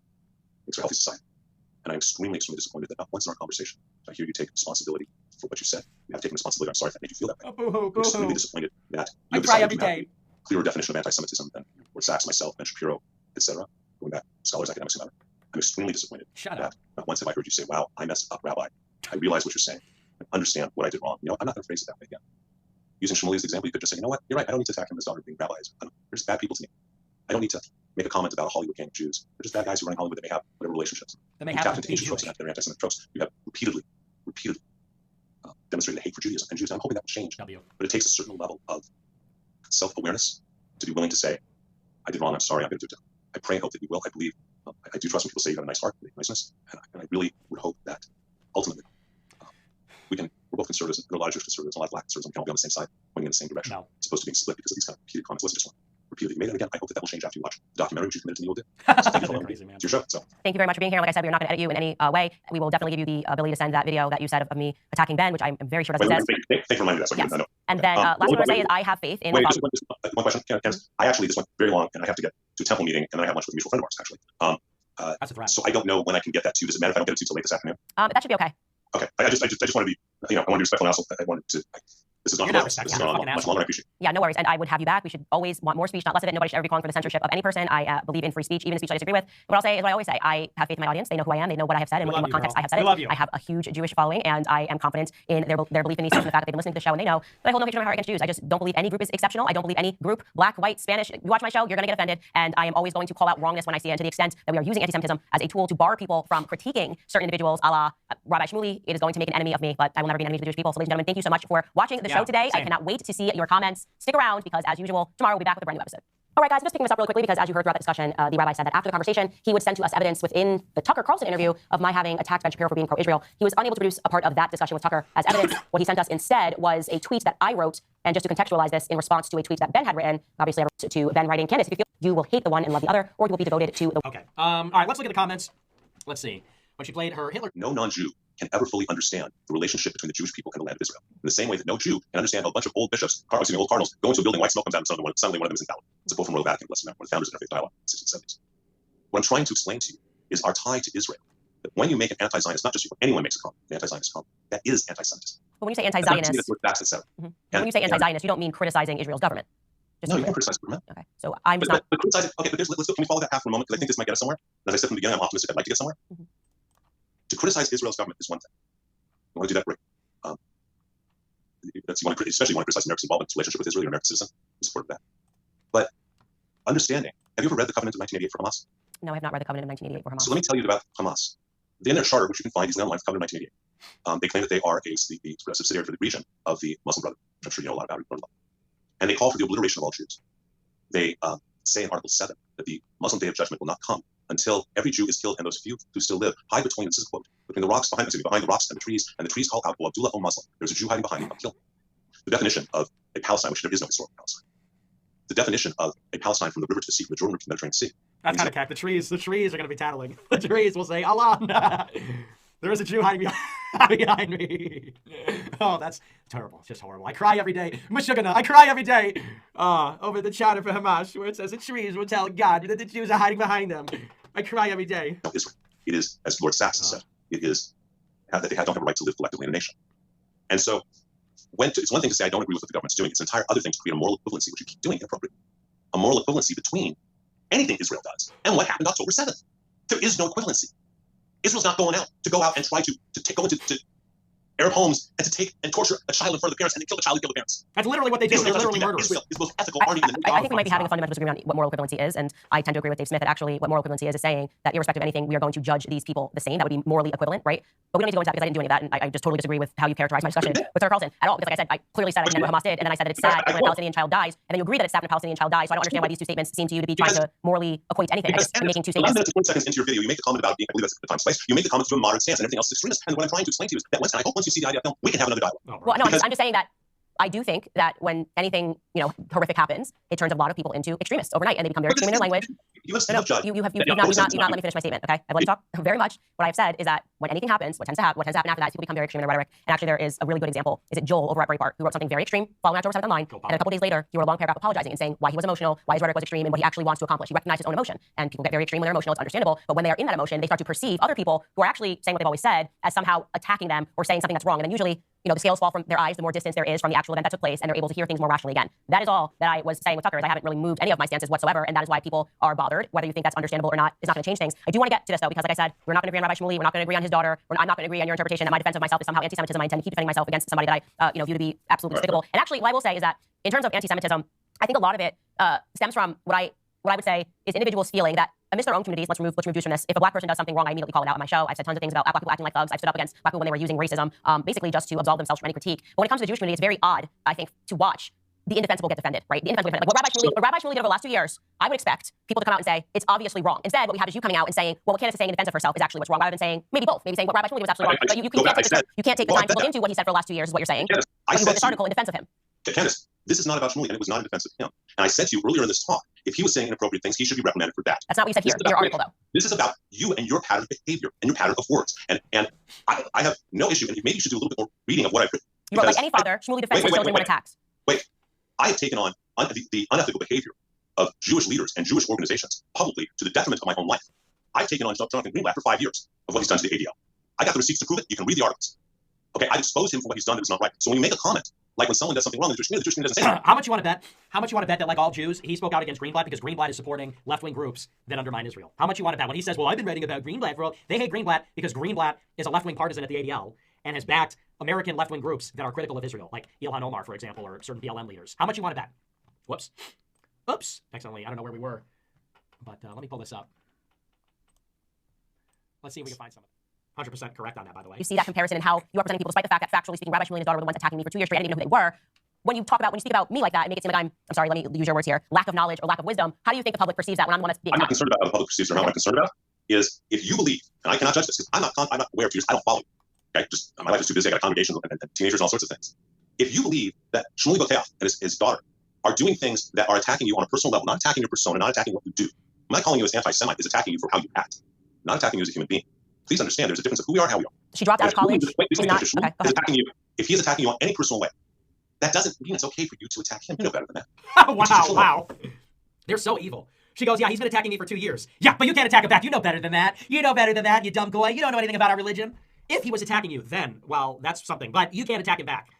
It's a healthy society. And I'm extremely disappointed that not once in our conversation I hear you take responsibility for what you said. You have taken responsibility. I'm sorry if that made you feel that way. Boo-hoo. I'm extremely disappointed that I you have cry decided every to have day. a clearer definition of anti-Semitism than Lord Sachs, myself, Ben Shapiro, etc. Going back, scholars, academics about it. I'm extremely disappointed that not once have I heard you say, wow, I messed up, Rabbi. I realize what you're saying. I understand what I did wrong. You know, I'm not going to phrase it that way again. Using Shmuley as an example, you could just say, you know what, you're right. I don't need to attack him as daughter being rabbis. There's bad people to me. I don't need to make a comment about a Hollywood gang of Jews. They're just bad guys who run Hollywood that may have whatever relationships. They may you have tapped into Asian tropes and anti-Semitic tropes. You have repeatedly demonstrated hate for Judaism and Jews. I'm hoping that will change. But it takes a certain level of self-awareness to be willing to say, I did wrong, I'm sorry, I'm going to do it. I pray and hope that you will. I believe, I do trust when people say you have a nice heart, niceness, and I really would hope that ultimately we can we're both conservatives, and there are a lot of Jewish conservatives, and a lot of black conservatives, and we can all be on the same side, pointing in the same direction. No. It's supposed to be split because of these kind of repeated comments. It wasn't just one. Repeatedly made, and again, I hope that will change after you watch the documentary which you committed to me will do. So thank you for allowing me. Crazy, man. It's your show. So Thank you very much for being here. Like I said, we're not going to edit you in any way. We will definitely give you the ability to send that video that you said of me attacking Ben, which I'm very sure doesn't exist. thank you for reminding me that. So Yes. I know. And then last thing I want to say is I have faith in my Wait, father. just one question. Candace. I actually, this went very long, and I have to get to a temple meeting, and then I have lunch with a mutual friend of ours, actually. That's a threat. So I don't know when I can get that to you. Does it matter if I don't get it to you till late this afternoon? That should be okay. Okay. I just want to be, I want to be respectful, and also I wanted to. This is You're not not long. This respectful. is You're a not fucking much asshole. longer. I appreciate it. Yeah, no worries. And I would have you back. We should always want more speech, not less of it. Nobody should ever be calling for the censorship of any person. I believe in free speech, even in speech I disagree with. What I'll say is what I always say. I have faith in my audience. They know who I am. They know what I have said and We in love what you, context girl. I have said We it. love you. I have a huge Jewish following, and I am confident in their belief in me, and the fact that they've been listening to the show and they know that I hold no hatred in my heart against Jews. I just don't believe any group is exceptional. I don't believe any group, black, white, Spanish. You watch my show, you're going to get offended, and I am always going to call out wrongness when I see it. And to the extent that we are using anti-Semitism as a tool to bar people from critiquing certain individuals, a la Rabbi Shmuley, it is going to make an enemy of me. But I will never be an enemy to the Jewish people. So, ladies and gentlemen, thank you so much for watching the show today. Same. I cannot wait to see your comments. Stick around because, as usual, tomorrow we'll be back with a brand new episode. All right, guys, I'm just picking this up really quickly because, as you heard throughout the discussion, the rabbi said that after the conversation, he would send to us evidence within the Tucker Carlson interview of my having attacked Ben Shapiro for being pro-Israel. He was unable to produce a part of that discussion with Tucker as evidence. What he sent us instead was a tweet that I wrote, and just to contextualize this, in response to a tweet that Ben had written. Obviously, I wrote to Ben writing, Candace, if you feel you will hate the one and love the other, or you will be devoted to the... Okay. All right, let's look at the comments. Let's see. When she played her Hitler... No non-Jew can ever fully understand the relationship between the Jewish people and the land of Israel. In the same way that no Jew can understand how a bunch of old bishops, old cardinals, go into a building, white smoke comes out, and suddenly one of them is infallible. It's a quote from Royal Vatican, bless them, one of the founders of interfaith dialogue in the 1670s. What I'm trying to explain to you is our tie to Israel. That when you make an anti-Zionist, not just you, when anyone makes a comment, an anti-Zionist comment, that is anti-Semitism. But when you say anti-Zionist, When you say anti-Zionist, you don't mean criticizing Israel's government. Just no, to you be can clear. criticize government. Okay, so I'm just not... But criticizing, okay, but let's go, can we follow that path for a moment? Because I think this might get us somewhere. And as I said from the beginning, I'm optimistic I'd like to get somewhere. To criticize Israel's government is one thing. You want to do that, great. Especially you want to criticize America's involvement in its relationship with Israel, you're an American citizen, in support of that. But understanding, have you ever read the Covenant of 1988 for Hamas? No, I have not read the Covenant of 1988 for Hamas. So let me tell you about Hamas. In their charter, which you can find easily online, the Covenant of 1988, they claim that they are a subsidiary for the region of the Muslim Brotherhood, which I'm sure you know a lot about. And they call for the obliteration of all Jews. They say in Article 7 that the Muslim Day of Judgment will not come until every Jew is killed and those few who still live hide between, this is a quote, between the rocks behind the rocks and the trees call out, O Abdullah, O Muslim. There's a Jew hiding behind you, I'll kill him. The definition of a Palestine, which there is no historical Palestine. The definition of a Palestine from the river to the sea, from the Jordan River to the Mediterranean Sea. That's kind of cack. The trees are going to be tattling. The trees will say, Allah, there is a Jew hiding behind me. Oh, that's terrible. It's just horrible. I cry every day. Meshuggah, I cry every day over the charter for Hamas, where it says the trees will tell God that the Jews are hiding behind them. I cry every day. Israel. It is, as Lord Saxon said, it is that they don't have a right to live collectively in a nation. And so, it's one thing to say I don't agree with what the government's doing. It's an entire other thing to create a moral equivalency, which you keep doing inappropriately. A moral equivalency between anything Israel does and what happened October 7th. There is no equivalency. Israel's not going out and try to go into Arab homes and to take and torture a child in front of the parents and then kill the child and kill the parents. That's literally what they do. They're literally murderers. Israel is most ethical. Aren't even I think we might be having a fundamental disagreement on what moral equivalency is, and I tend to agree with Dave Smith that actually what moral equivalency is saying that irrespective of anything, we are going to judge these people the same. That would be morally equivalent, right? But we don't need to go into that because I didn't do any of that, and I just totally disagree with how you characterize my discussion with Tucker Carlson at all. Because like I said, I clearly said I didn't know what Hamas did, and then I said that it's sad when a Palestinian child dies, and then you agree that it's sad when a Palestinian child dies. So I don't understand why these two statements seem to you to be trying to morally equate anything. I'm just making two statements. 11 minutes and 20 seconds into your video, you make the comment about being, I believe that's the time space. You make the comment to a moderate stance, and everything else is extremist. And what I'm trying to explain to you is that and I hope once you see the idea film, we can have another dialogue. Well, no, I'm just saying that I do think that when anything horrific happens, it turns a lot of people into extremists overnight, and they become very extreme in their language. You have not let me finish my statement, okay? I've let you talk very much. What I've said is that when anything happens, what tends to happen after that is people become very extreme in their rhetoric. And actually, there is a really good example. Is it Joel over at Breitbart who wrote something very extreme following October 7th online, and a couple days later, he wrote a long paragraph apologizing and saying why he was emotional, why his rhetoric was extreme, and what he actually wants to accomplish. He recognized his own emotion, and people get very extreme when they're emotional. It's understandable, but when they are in that emotion, they start to perceive other people who are actually saying what they've always said as somehow attacking them or saying something that's wrong. And then usually, the scales fall from their eyes the more distance there is from the actual event that took place, and they're able to hear things more rationally again. That is all that I was saying with Tucker. Is I haven't really moved any of my stances whatsoever, and that is why people are bothered. Whether you think that's understandable or not is not going to change things. I do want to get to this though, because like I said, we're not going to agree on Rabbi Shmuley. We're not going to agree on his daughter. I'm not going to agree on your interpretation that my defense of myself is somehow anti-Semitism. I intend to keep defending myself against somebody that I view to be absolutely despicable. And actually, what I will say is that in terms of anti-Semitism, I think a lot of it stems from what I would say is individuals feeling that amidst their own communities, let's remove Jews from this. If a black person does something wrong, I immediately call it out on my show. I've said tons of things about black people acting like thugs. I've stood up against black people when they were using racism, basically just to absolve themselves from any critique. But when it comes to the Jewish community, it's very odd, I think, to watch the indefensible get defended, right? The indefensible get defended. Like what Rabbi Shmuley did over the last 2 years, I would expect people to come out and say, it's obviously wrong. Instead, what we have is you coming out and saying, well, what Candace is saying in defense of herself is actually what's wrong, rather than saying, maybe both. Maybe saying what Rabbi Shmuley was absolutely wrong. But you can't take the time to look into what he said for the last 2 years, is what you're saying. Candace, You wrote this article in defense of him. Candace, this is not about Shmuley, and it was not in defense of him. And I said to you earlier in this talk, if he was saying inappropriate things, he should be reprimanded for that. That's not what you said here in your article, though. This is about you and your pattern of behavior and your pattern of words. And I have no issue, and maybe you should do a little bit more reading of what I've written. You wrote, like any father, Shmuley defends his children when attacked. Wait, I have taken on the unethical behavior of Jewish leaders and Jewish organizations publicly to the detriment of my own life. I've taken on Jonathan Greenblatt for 5 years of what he's done to the ADL. I got the receipts to prove it. You can read the articles. Okay, I've exposed him for what he's done that was not right. So when you make a comment, like when someone does something wrong in the Jewish community doesn't say anything. How much you want to bet? How much you want to bet that, like all Jews, he spoke out against Greenblatt because Greenblatt is supporting left-wing groups that undermine Israel? How much you want to bet when he says, well, I've been writing about Greenblatt for all... They hate Greenblatt because Greenblatt is a left-wing partisan at the ADL and has backed American left-wing groups that are critical of Israel, like Ilhan Omar, for example, or certain BLM leaders. How much you want to bet? Whoops. Oops. Accidentally. I don't know where we were. But let me pull this up. Let's see if we can find some. 100% correct on that, by the way. You see that comparison and how you are presenting people, despite the fact that factually speaking, Rabbi Shmuley and his daughter were the ones attacking me for 2 years straight. I didn't even know who they were. When you speak about me like that and make it seem like I'm sorry, let me use your words here, lack of knowledge or lack of wisdom, how do you think the public perceives that when I'm the one that's being I'm not concerned about how the public perceives it. What I'm concerned about is if you believe, and I cannot judge this because I'm not aware of yours, I don't follow you. Okay, just my life is too busy. I got a congregation and teenagers and all sorts of things. If you believe that Shmuley Boteach and his daughter are doing things that are attacking you on a personal level, not attacking your persona, not attacking what you do. I'm not calling you as anti-Semite. It's attacking you for how you act, not attacking you as a human being. Please understand there's a difference of who we are and how we are. She dropped out of college. Attacking you. If he is attacking you on any personal way, that doesn't mean it's okay for you to attack him. You know better than that. Wow. They're so evil. She goes, yeah, he's been attacking me for 2 years. Yeah, but you can't attack him back. You know better than that. You know better than that, you dumb goy. You don't know anything about our religion. If he was attacking you, then, well, that's something. But you can't attack him back.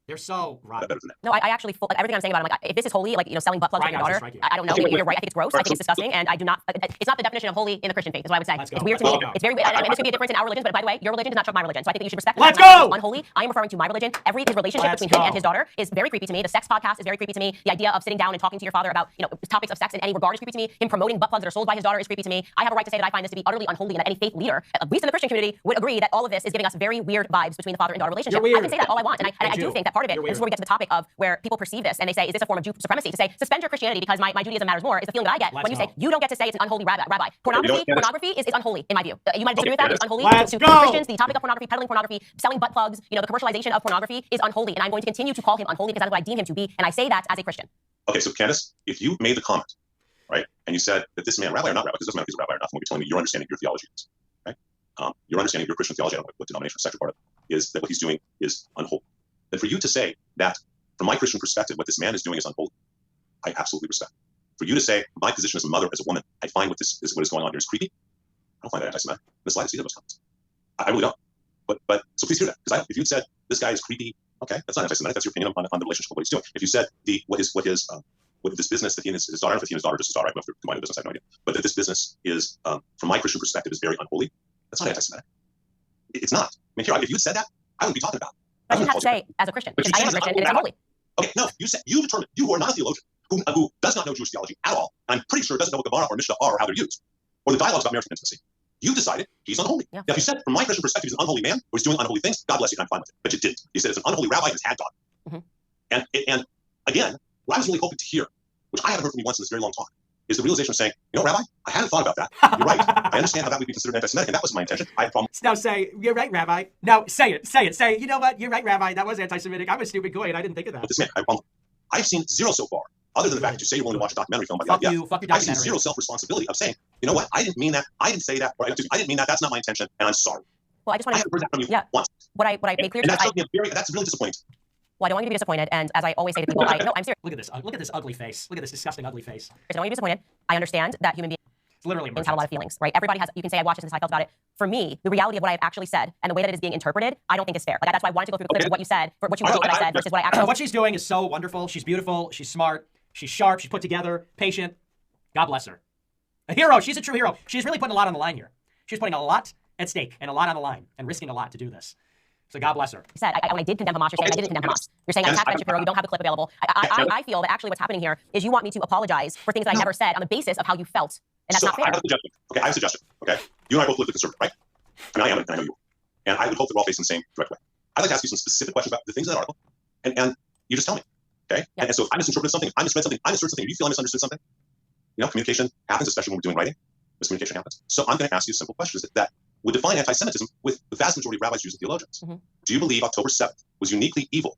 They're so rotten. No, I actually, like, everything I'm saying about him, like, if this is holy, like, selling butt plugs to your daughter, I don't know. You're right. I think it's gross. I think it's disgusting. And I do not, it's not the definition of holy in the Christian faith, is what I would say. It's weird to me. It's very weird. And this could be a difference in our religions, but by the way, your religion does not show my religion. So I think that you should respect that. Let's go! Unholy. I am referring to my religion. His relationship between him and his daughter is very creepy to me. The sex podcast is very creepy to me. The idea of sitting down and talking to your father about, topics of sex in any regard is creepy to me. Him promoting butt plugs that are sold by his daughter is creepy to me. I have a right to say that I find this to be utterly unholy and that any faith leader, at least in the Christian community, would agree that all of this is giving us very weird vibes between the father and daughter relationship. I can say that all I want. And I do think that part of it, this is where we get to the topic of where people perceive this and they say, is this a form of Jew supremacy? To say, suspend your Christianity because my Judaism matters more is the feeling that I get when you say, you don't get to say it's an unholy rabbi. Pornography is unholy, in my view. You might disagree with that. It's unholy to Christians. The topic of pornography, peddling pornography, selling butt plugs, the commercialization of pornography is unholy. And I'm going to continue to call him unholy because that's what I deem him to be. And I say that as a Christian. Okay, so Candace, if you made the comment, right, and you said that this man, rabbi or not rabbi, because it doesn't matter if he's a rabbi or not, when you're telling me your understanding of your theology is, okay? Your understanding of your Christian theology, I don't know what denomination or sector part of it, is that what he's doing is unholy. Then for you to say that, from my Christian perspective, what this man is doing is unholy, I absolutely respect. For you to say, my position as a mother, as a woman, I find what is going on here is creepy, I don't find that anti-Semitic in the slightest either of those comments. I really don't. But so please hear that, because if you'd said this guy is creepy, okay, that's not anti-Semitic. That's your opinion on the relationship of what he's doing. If you said what this business that he and his daughter, if he and his daughter just his daughter, I don't know if they're combining business, I have no idea. But that this business is, from my Christian perspective, is very unholy. That's not anti-Semitic. It's not. I mean, here, if you'd said that, I wouldn't be talking about it. But you have to say, as a Christian, because I am a Christian and it's unholy. Okay, no, you determined, you who are not a theologian, who does not know Jewish theology at all, and I'm pretty sure doesn't know what Gemara or Mishnah are or how they're used, or the dialogues about marital intimacy. You decided he's unholy. Yeah. Now, if you said, from my Christian perspective, he's an unholy man, or he's doing unholy things, God bless you, and I'm fine with it. But you didn't. You said it's an unholy rabbi and his had daughter. Mm-hmm. And again, what I was really hoping to hear, which I haven't heard from you once in this very long talk, is the realization of saying, Rabbi, I hadn't thought about that. You're right. I understand how that would be considered anti-Semitic, and that was my intention. I had a problem. Now say, you're right, Rabbi. Now say it. You know what? You're right, Rabbi. That was anti-Semitic. I'm a stupid goy, and I didn't think of that. But this man, I have a problem. I've seen zero so far, other than the fact that you say you're willing to watch a documentary film about the IDF. I've seen zero self-responsibility of saying, you know what? I didn't mean that. I didn't say that. Or I didn't mean that. That's not my intention, and I'm sorry. Well, I just want to. I haven't heard that from you once. What I made clear to you. That's really disappointing. Well, I don't want you to be disappointed, and as I always say to people, I'm serious. Look at this ugly face. Look at this disgusting ugly face. I don't want you to be disappointed. I understand that human beings literally have a lot of feelings, right? Everybody has. You can say I watched this and I felt about it. For me, the reality of what I've actually said and the way that it is being interpreted, I don't think is fair. Like that's why I wanted to go through the clips of what you said, for what you wrote, what I said, versus what I actually. What she's doing is so wonderful. She's beautiful. She's smart. She's sharp. She's put together. Patient. God bless her. A hero. She's a true hero. She's really putting a lot on the line here. She's putting a lot at stake and a lot on the line and risking a lot to do this. So God bless her. You said, when I did condemn Hamas, you're saying I didn't condemn Hamas. You're saying I attacked Ben Shapiro. You don't have the clip available. I feel that actually what's happening here is you want me to apologize for things that I never said on the basis of how you felt. And that's not fair. I have a suggestion. Okay, I have a suggestion. Okay. You and I both live the conservative, right? I mean, I am, and I know you are. And I would hope that we're all facing the same direct way. I'd like to ask you some specific questions about the things in that article. And you just tell me. Okay? Yeah. And so if I misinterpreted something, I misread something, I misheard something, or you feel I misunderstood something, communication happens, especially when we're doing writing. Miscommunication happens. So I'm going to ask you simple questions that would define anti-Semitism with the vast majority of rabbis, Jews, and theologians. Mm-hmm. Do you believe October 7th was uniquely evil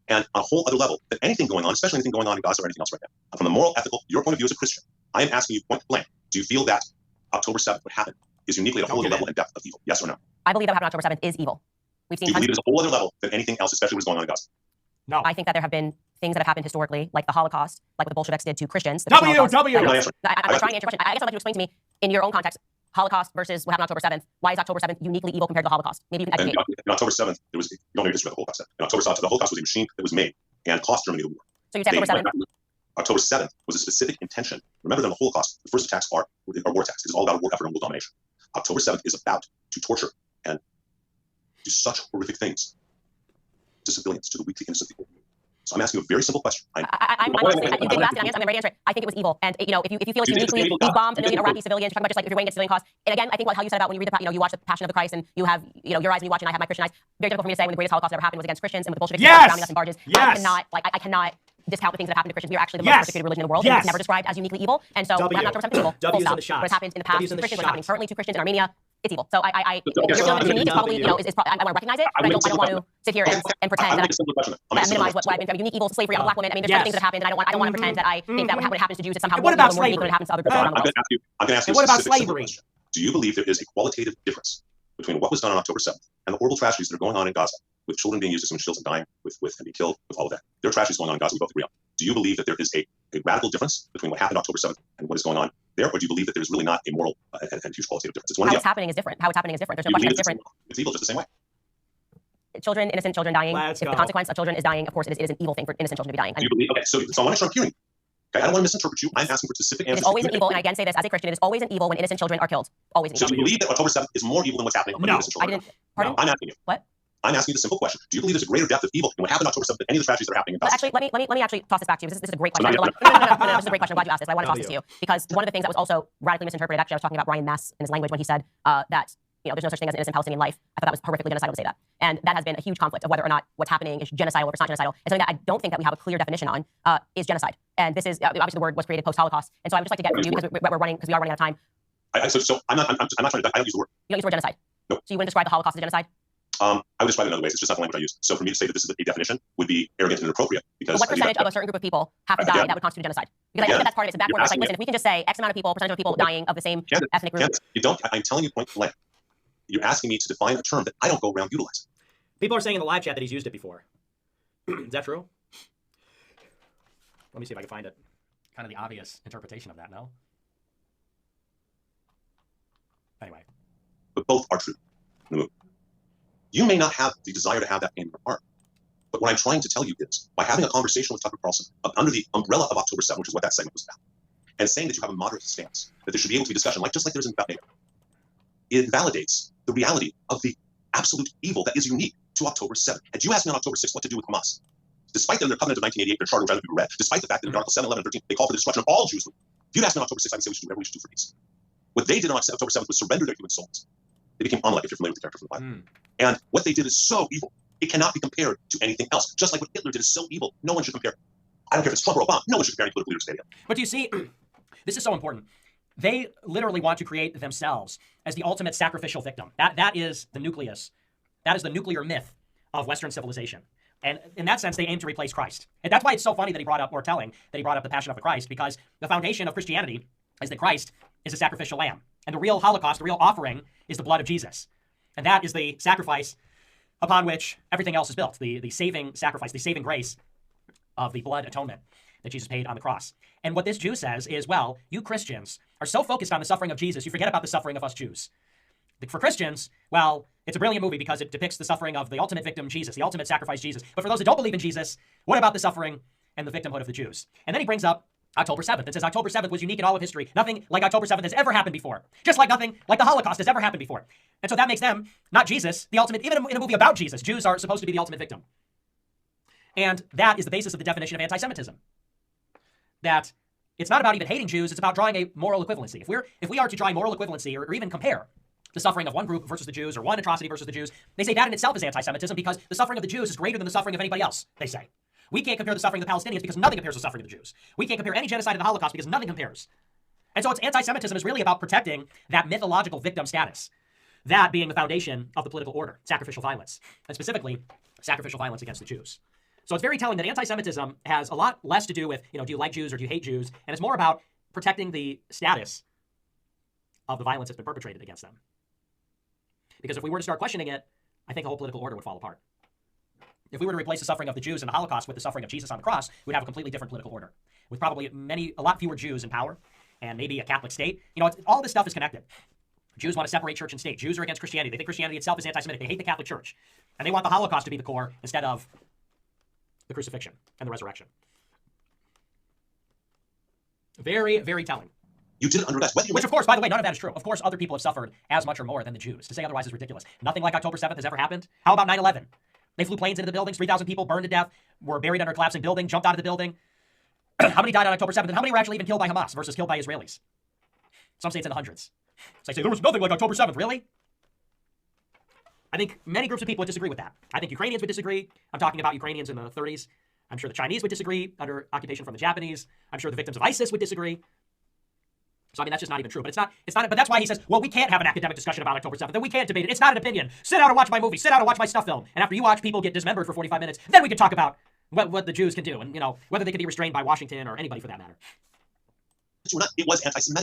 and on a whole other level than anything going on, especially anything going on in Gaza or anything else right now? From the moral, ethical, your point of view as a Christian, I am asking you point blank, do you feel that October 7th, what happened, is uniquely at a whole other level and depth of evil? Yes or no? I believe that what happened on October 7th is evil. We've Do seen you believe it is a whole other level than anything else, especially what's going on in Gaza? No. I think that there have been things that have happened historically, like the Holocaust, like what the Bolsheviks did to Christians. W. I'm not answering. trying to answer your question. I guess I'd like you to explain to me, in your own context, Holocaust versus what happened on October 7th. Why is October 7th uniquely evil compared to the Holocaust? Maybe you can educate. In October 7th, there was, you don't know this about the Holocaust. In October 7th, the Holocaust was a machine that was made and cost Germany the war. So you say October 7th? October 7th was a specific intention. Remember that in the Holocaust, the first attacks are war attacks. It is all about a war effort and world domination. October 7th is about to torture and do such horrific things to civilians, to the weakly innocent people. So I'm asking you a very simple question. I'm honestly, you did ask it, I'm ready to answer it. I think it was evil. And, if you feel it's uniquely, we bombed a million Iraqi civilians, you're talking about just like if you're weighing at civilian costs. And again, I think how you said about when you read you watch the Passion of the Christ and you have, your eyes when you watch and I have my Christian eyes. Very difficult for me to say when the greatest Holocaust that ever happened was against Christians and with the Bolsheviks drowning us in barges. Yes. I cannot discount the things that happened to Christians. We are actually the most persecuted religion in the world. And it's never described as uniquely evil. And so, what happened on October 7th is evil. Full stop. What has happened in the past to Christians, what's happening currently to Christians in Armenia, it's evil. So your feeling it's unique is probably, I want to recognize it, but I don't want to sit here and pretend that I minimize what I've been through. Unique evil, slavery, I'm a black woman. I mean, there's certain things that have happened, and I don't want to pretend that I think that when it happens to Jews, it's somehow more unique than it happens to other people around the world. I'm going to ask you what about specific slavery? Question. Do you believe there is a qualitative difference between what was done on October 7th and the horrible tragedies that are going on in Gaza, with children being used as shields and dying and being killed, with all of that? There are tragedies going on in Gaza we both agree on. Do you believe that there is a radical difference between what happened October 7th and what is going on there, or do you believe that there's really not a moral and huge qualitative difference? It's one How of it's happening is different. How it's happening is different. There's no question it's different. It's evil just the same way. Children, innocent children dying. If the consequence of children is dying, of course, it is an evil thing for innocent children to be dying. Do you believe? Okay, so I want to make sure I'm hearing you. Okay, I don't want to misinterpret you. I'm asking for specific answers. It is always an evil, and I again say this as a Christian, it is always an evil when innocent children are killed. Always an evil. So do you believe that October 7th is more evil than what's happening with innocent children? I didn't. Pardon? No, I'm asking you. What? I'm asking you the simple question. Do you believe there's a greater depth of evil in what happened October 7th than any of the tragedies that are happening in Gaza? Actually, let me actually toss this back to you. This is a great question. No, this is a great question. I'm glad you asked this. I want to toss this to you because one of the things that was also radically misinterpreted. Actually, I was talking about Ryan Mass in his language when he said that there's no such thing as an innocent Palestinian life. I thought that was horrifically genocidal to say that, and that has been a huge conflict of whether or not what's happening is genocidal or it's not genocidal. And something that I don't think that we have a clear definition on is genocide. And this is obviously the word was created post-Holocaust. And so I would just like to get from you because we are running out of time. So I'm not trying to. I don't use the word. You don't use the word genocide. No. So you wouldn't describe the Holocaust as genocide? I would describe it in other ways. It's just not the language I use. So for me to say that this is a definition would be arrogant and inappropriate. Because what percentage of a certain group of people have to die that would constitute a genocide? Because I think that's part of it. It's a backward. It's like, listen, if we can just say X amount of people, percentage of people dying of the same ethnic group. You don't. I'm telling you point blank. You're asking me to define a term that I don't go around utilizing. People are saying in the live chat that he's used it before. Is that true? Let me see if I can find it. Kind of the obvious interpretation of that, no? Anyway. But both are true. You may not have the desire to have that pain in your heart. But what I'm trying to tell you is, by having a conversation with Tucker Carlson under the umbrella of October 7th, which is what that segment was about, and saying that you have a moderate stance, that there should be able to be discussion, just like there is in NATO, it validates the reality of the absolute evil that is unique to October 7th. And you asked me on October 6th what to do with Hamas. Despite that in their covenant of 1988, their charter, which I don't read, despite the fact that in Article 7, 11, and 13, they call for the destruction of all Jews. If you'd asked me on October 6th, I'd say we should do whatever we should do for peace. What they did on October 7th was surrender their human souls. They became unlike, if you're familiar with the character from the Bible. And what they did is so evil, it cannot be compared to anything else. Just like what Hitler did is so evil, no one should compare. I don't care if it's Trump or Obama, no one should compare any political leaders today. But you see, this is so important. They literally want to create themselves as the ultimate sacrificial victim. That is the nucleus. That is the nuclear myth of Western civilization. And in that sense, they aim to replace Christ. And that's why it's so funny that he brought up, or telling, that he brought up the Passion of the Christ, because the foundation of Christianity is that Christ is a sacrificial lamb. And the real Holocaust, the real offering, is the blood of Jesus. And that is the sacrifice upon which everything else is built, the saving sacrifice, the saving grace of the blood atonement that Jesus paid on the cross. And what this Jew says is, well, you Christians are so focused on the suffering of Jesus, you forget about the suffering of us Jews. For Christians, well, it's a brilliant movie because it depicts the suffering of the ultimate victim, Jesus, the ultimate sacrifice, Jesus. But for those that don't believe in Jesus, what about the suffering and the victimhood of the Jews? And then he brings up October 7th. It says October 7th was unique in all of history. Nothing like October 7th has ever happened before. Just like nothing like the Holocaust has ever happened before. And so that makes them, not Jesus, the ultimate, even in a movie about Jesus, Jews are supposed to be the ultimate victim. And that is the basis of the definition of anti-Semitism. That it's not about even hating Jews, it's about drawing a moral equivalency. If we are to draw a moral equivalency or even compare the suffering of one group versus the Jews or one atrocity versus the Jews, they say that in itself is anti-Semitism because the suffering of the Jews is greater than the suffering of anybody else, they say. We can't compare the suffering of the Palestinians because nothing compares to the suffering of the Jews. We can't compare any genocide of the Holocaust because nothing compares. And so it's anti-Semitism is really about protecting that mythological victim status, that being the foundation of the political order, sacrificial violence, and specifically sacrificial violence against the Jews. So it's very telling that anti-Semitism has a lot less to do with, do you like Jews or do you hate Jews? And it's more about protecting the status of the violence that's been perpetrated against them. Because if we were to start questioning it, I think the whole political order would fall apart. If we were to replace the suffering of the Jews in the Holocaust with the suffering of Jesus on the cross, we'd have a completely different political order, with probably a lot fewer Jews in power, and maybe a Catholic state. All this stuff is connected. Jews want to separate church and state. Jews are against Christianity. They think Christianity itself is anti-Semitic. They hate the Catholic Church. And they want the Holocaust to be the core instead of the crucifixion and the resurrection. Very, very telling. You did it under that. Which, of course, by the way, none of that is true. Of course, other people have suffered as much or more than the Jews. To say otherwise is ridiculous. Nothing like October 7th has ever happened. How about 9/11? They flew planes into the buildings, 3,000 people burned to death, were buried under a collapsing building, jumped out of the building. How many died on October 7th? And how many were actually even killed by Hamas versus killed by Israelis? Some say it's in the hundreds. So I say, there was nothing like October 7th, really? I think many groups of people would disagree with that. I think Ukrainians would disagree. I'm talking about Ukrainians in the 30s. I'm sure the Chinese would disagree under occupation from the Japanese. I'm sure the victims of ISIS would disagree. So, that's just not even true. But it's not, but that's why he says, well, we can't have an academic discussion about October 7th. Then we can't debate it. It's not an opinion. Sit down and watch my movie. Sit down and watch my stuff film. And after you watch people get dismembered for 45 minutes, then we can talk about what the Jews can do and, whether they can be restrained by Washington or anybody for that matter. It was anti-Semitic.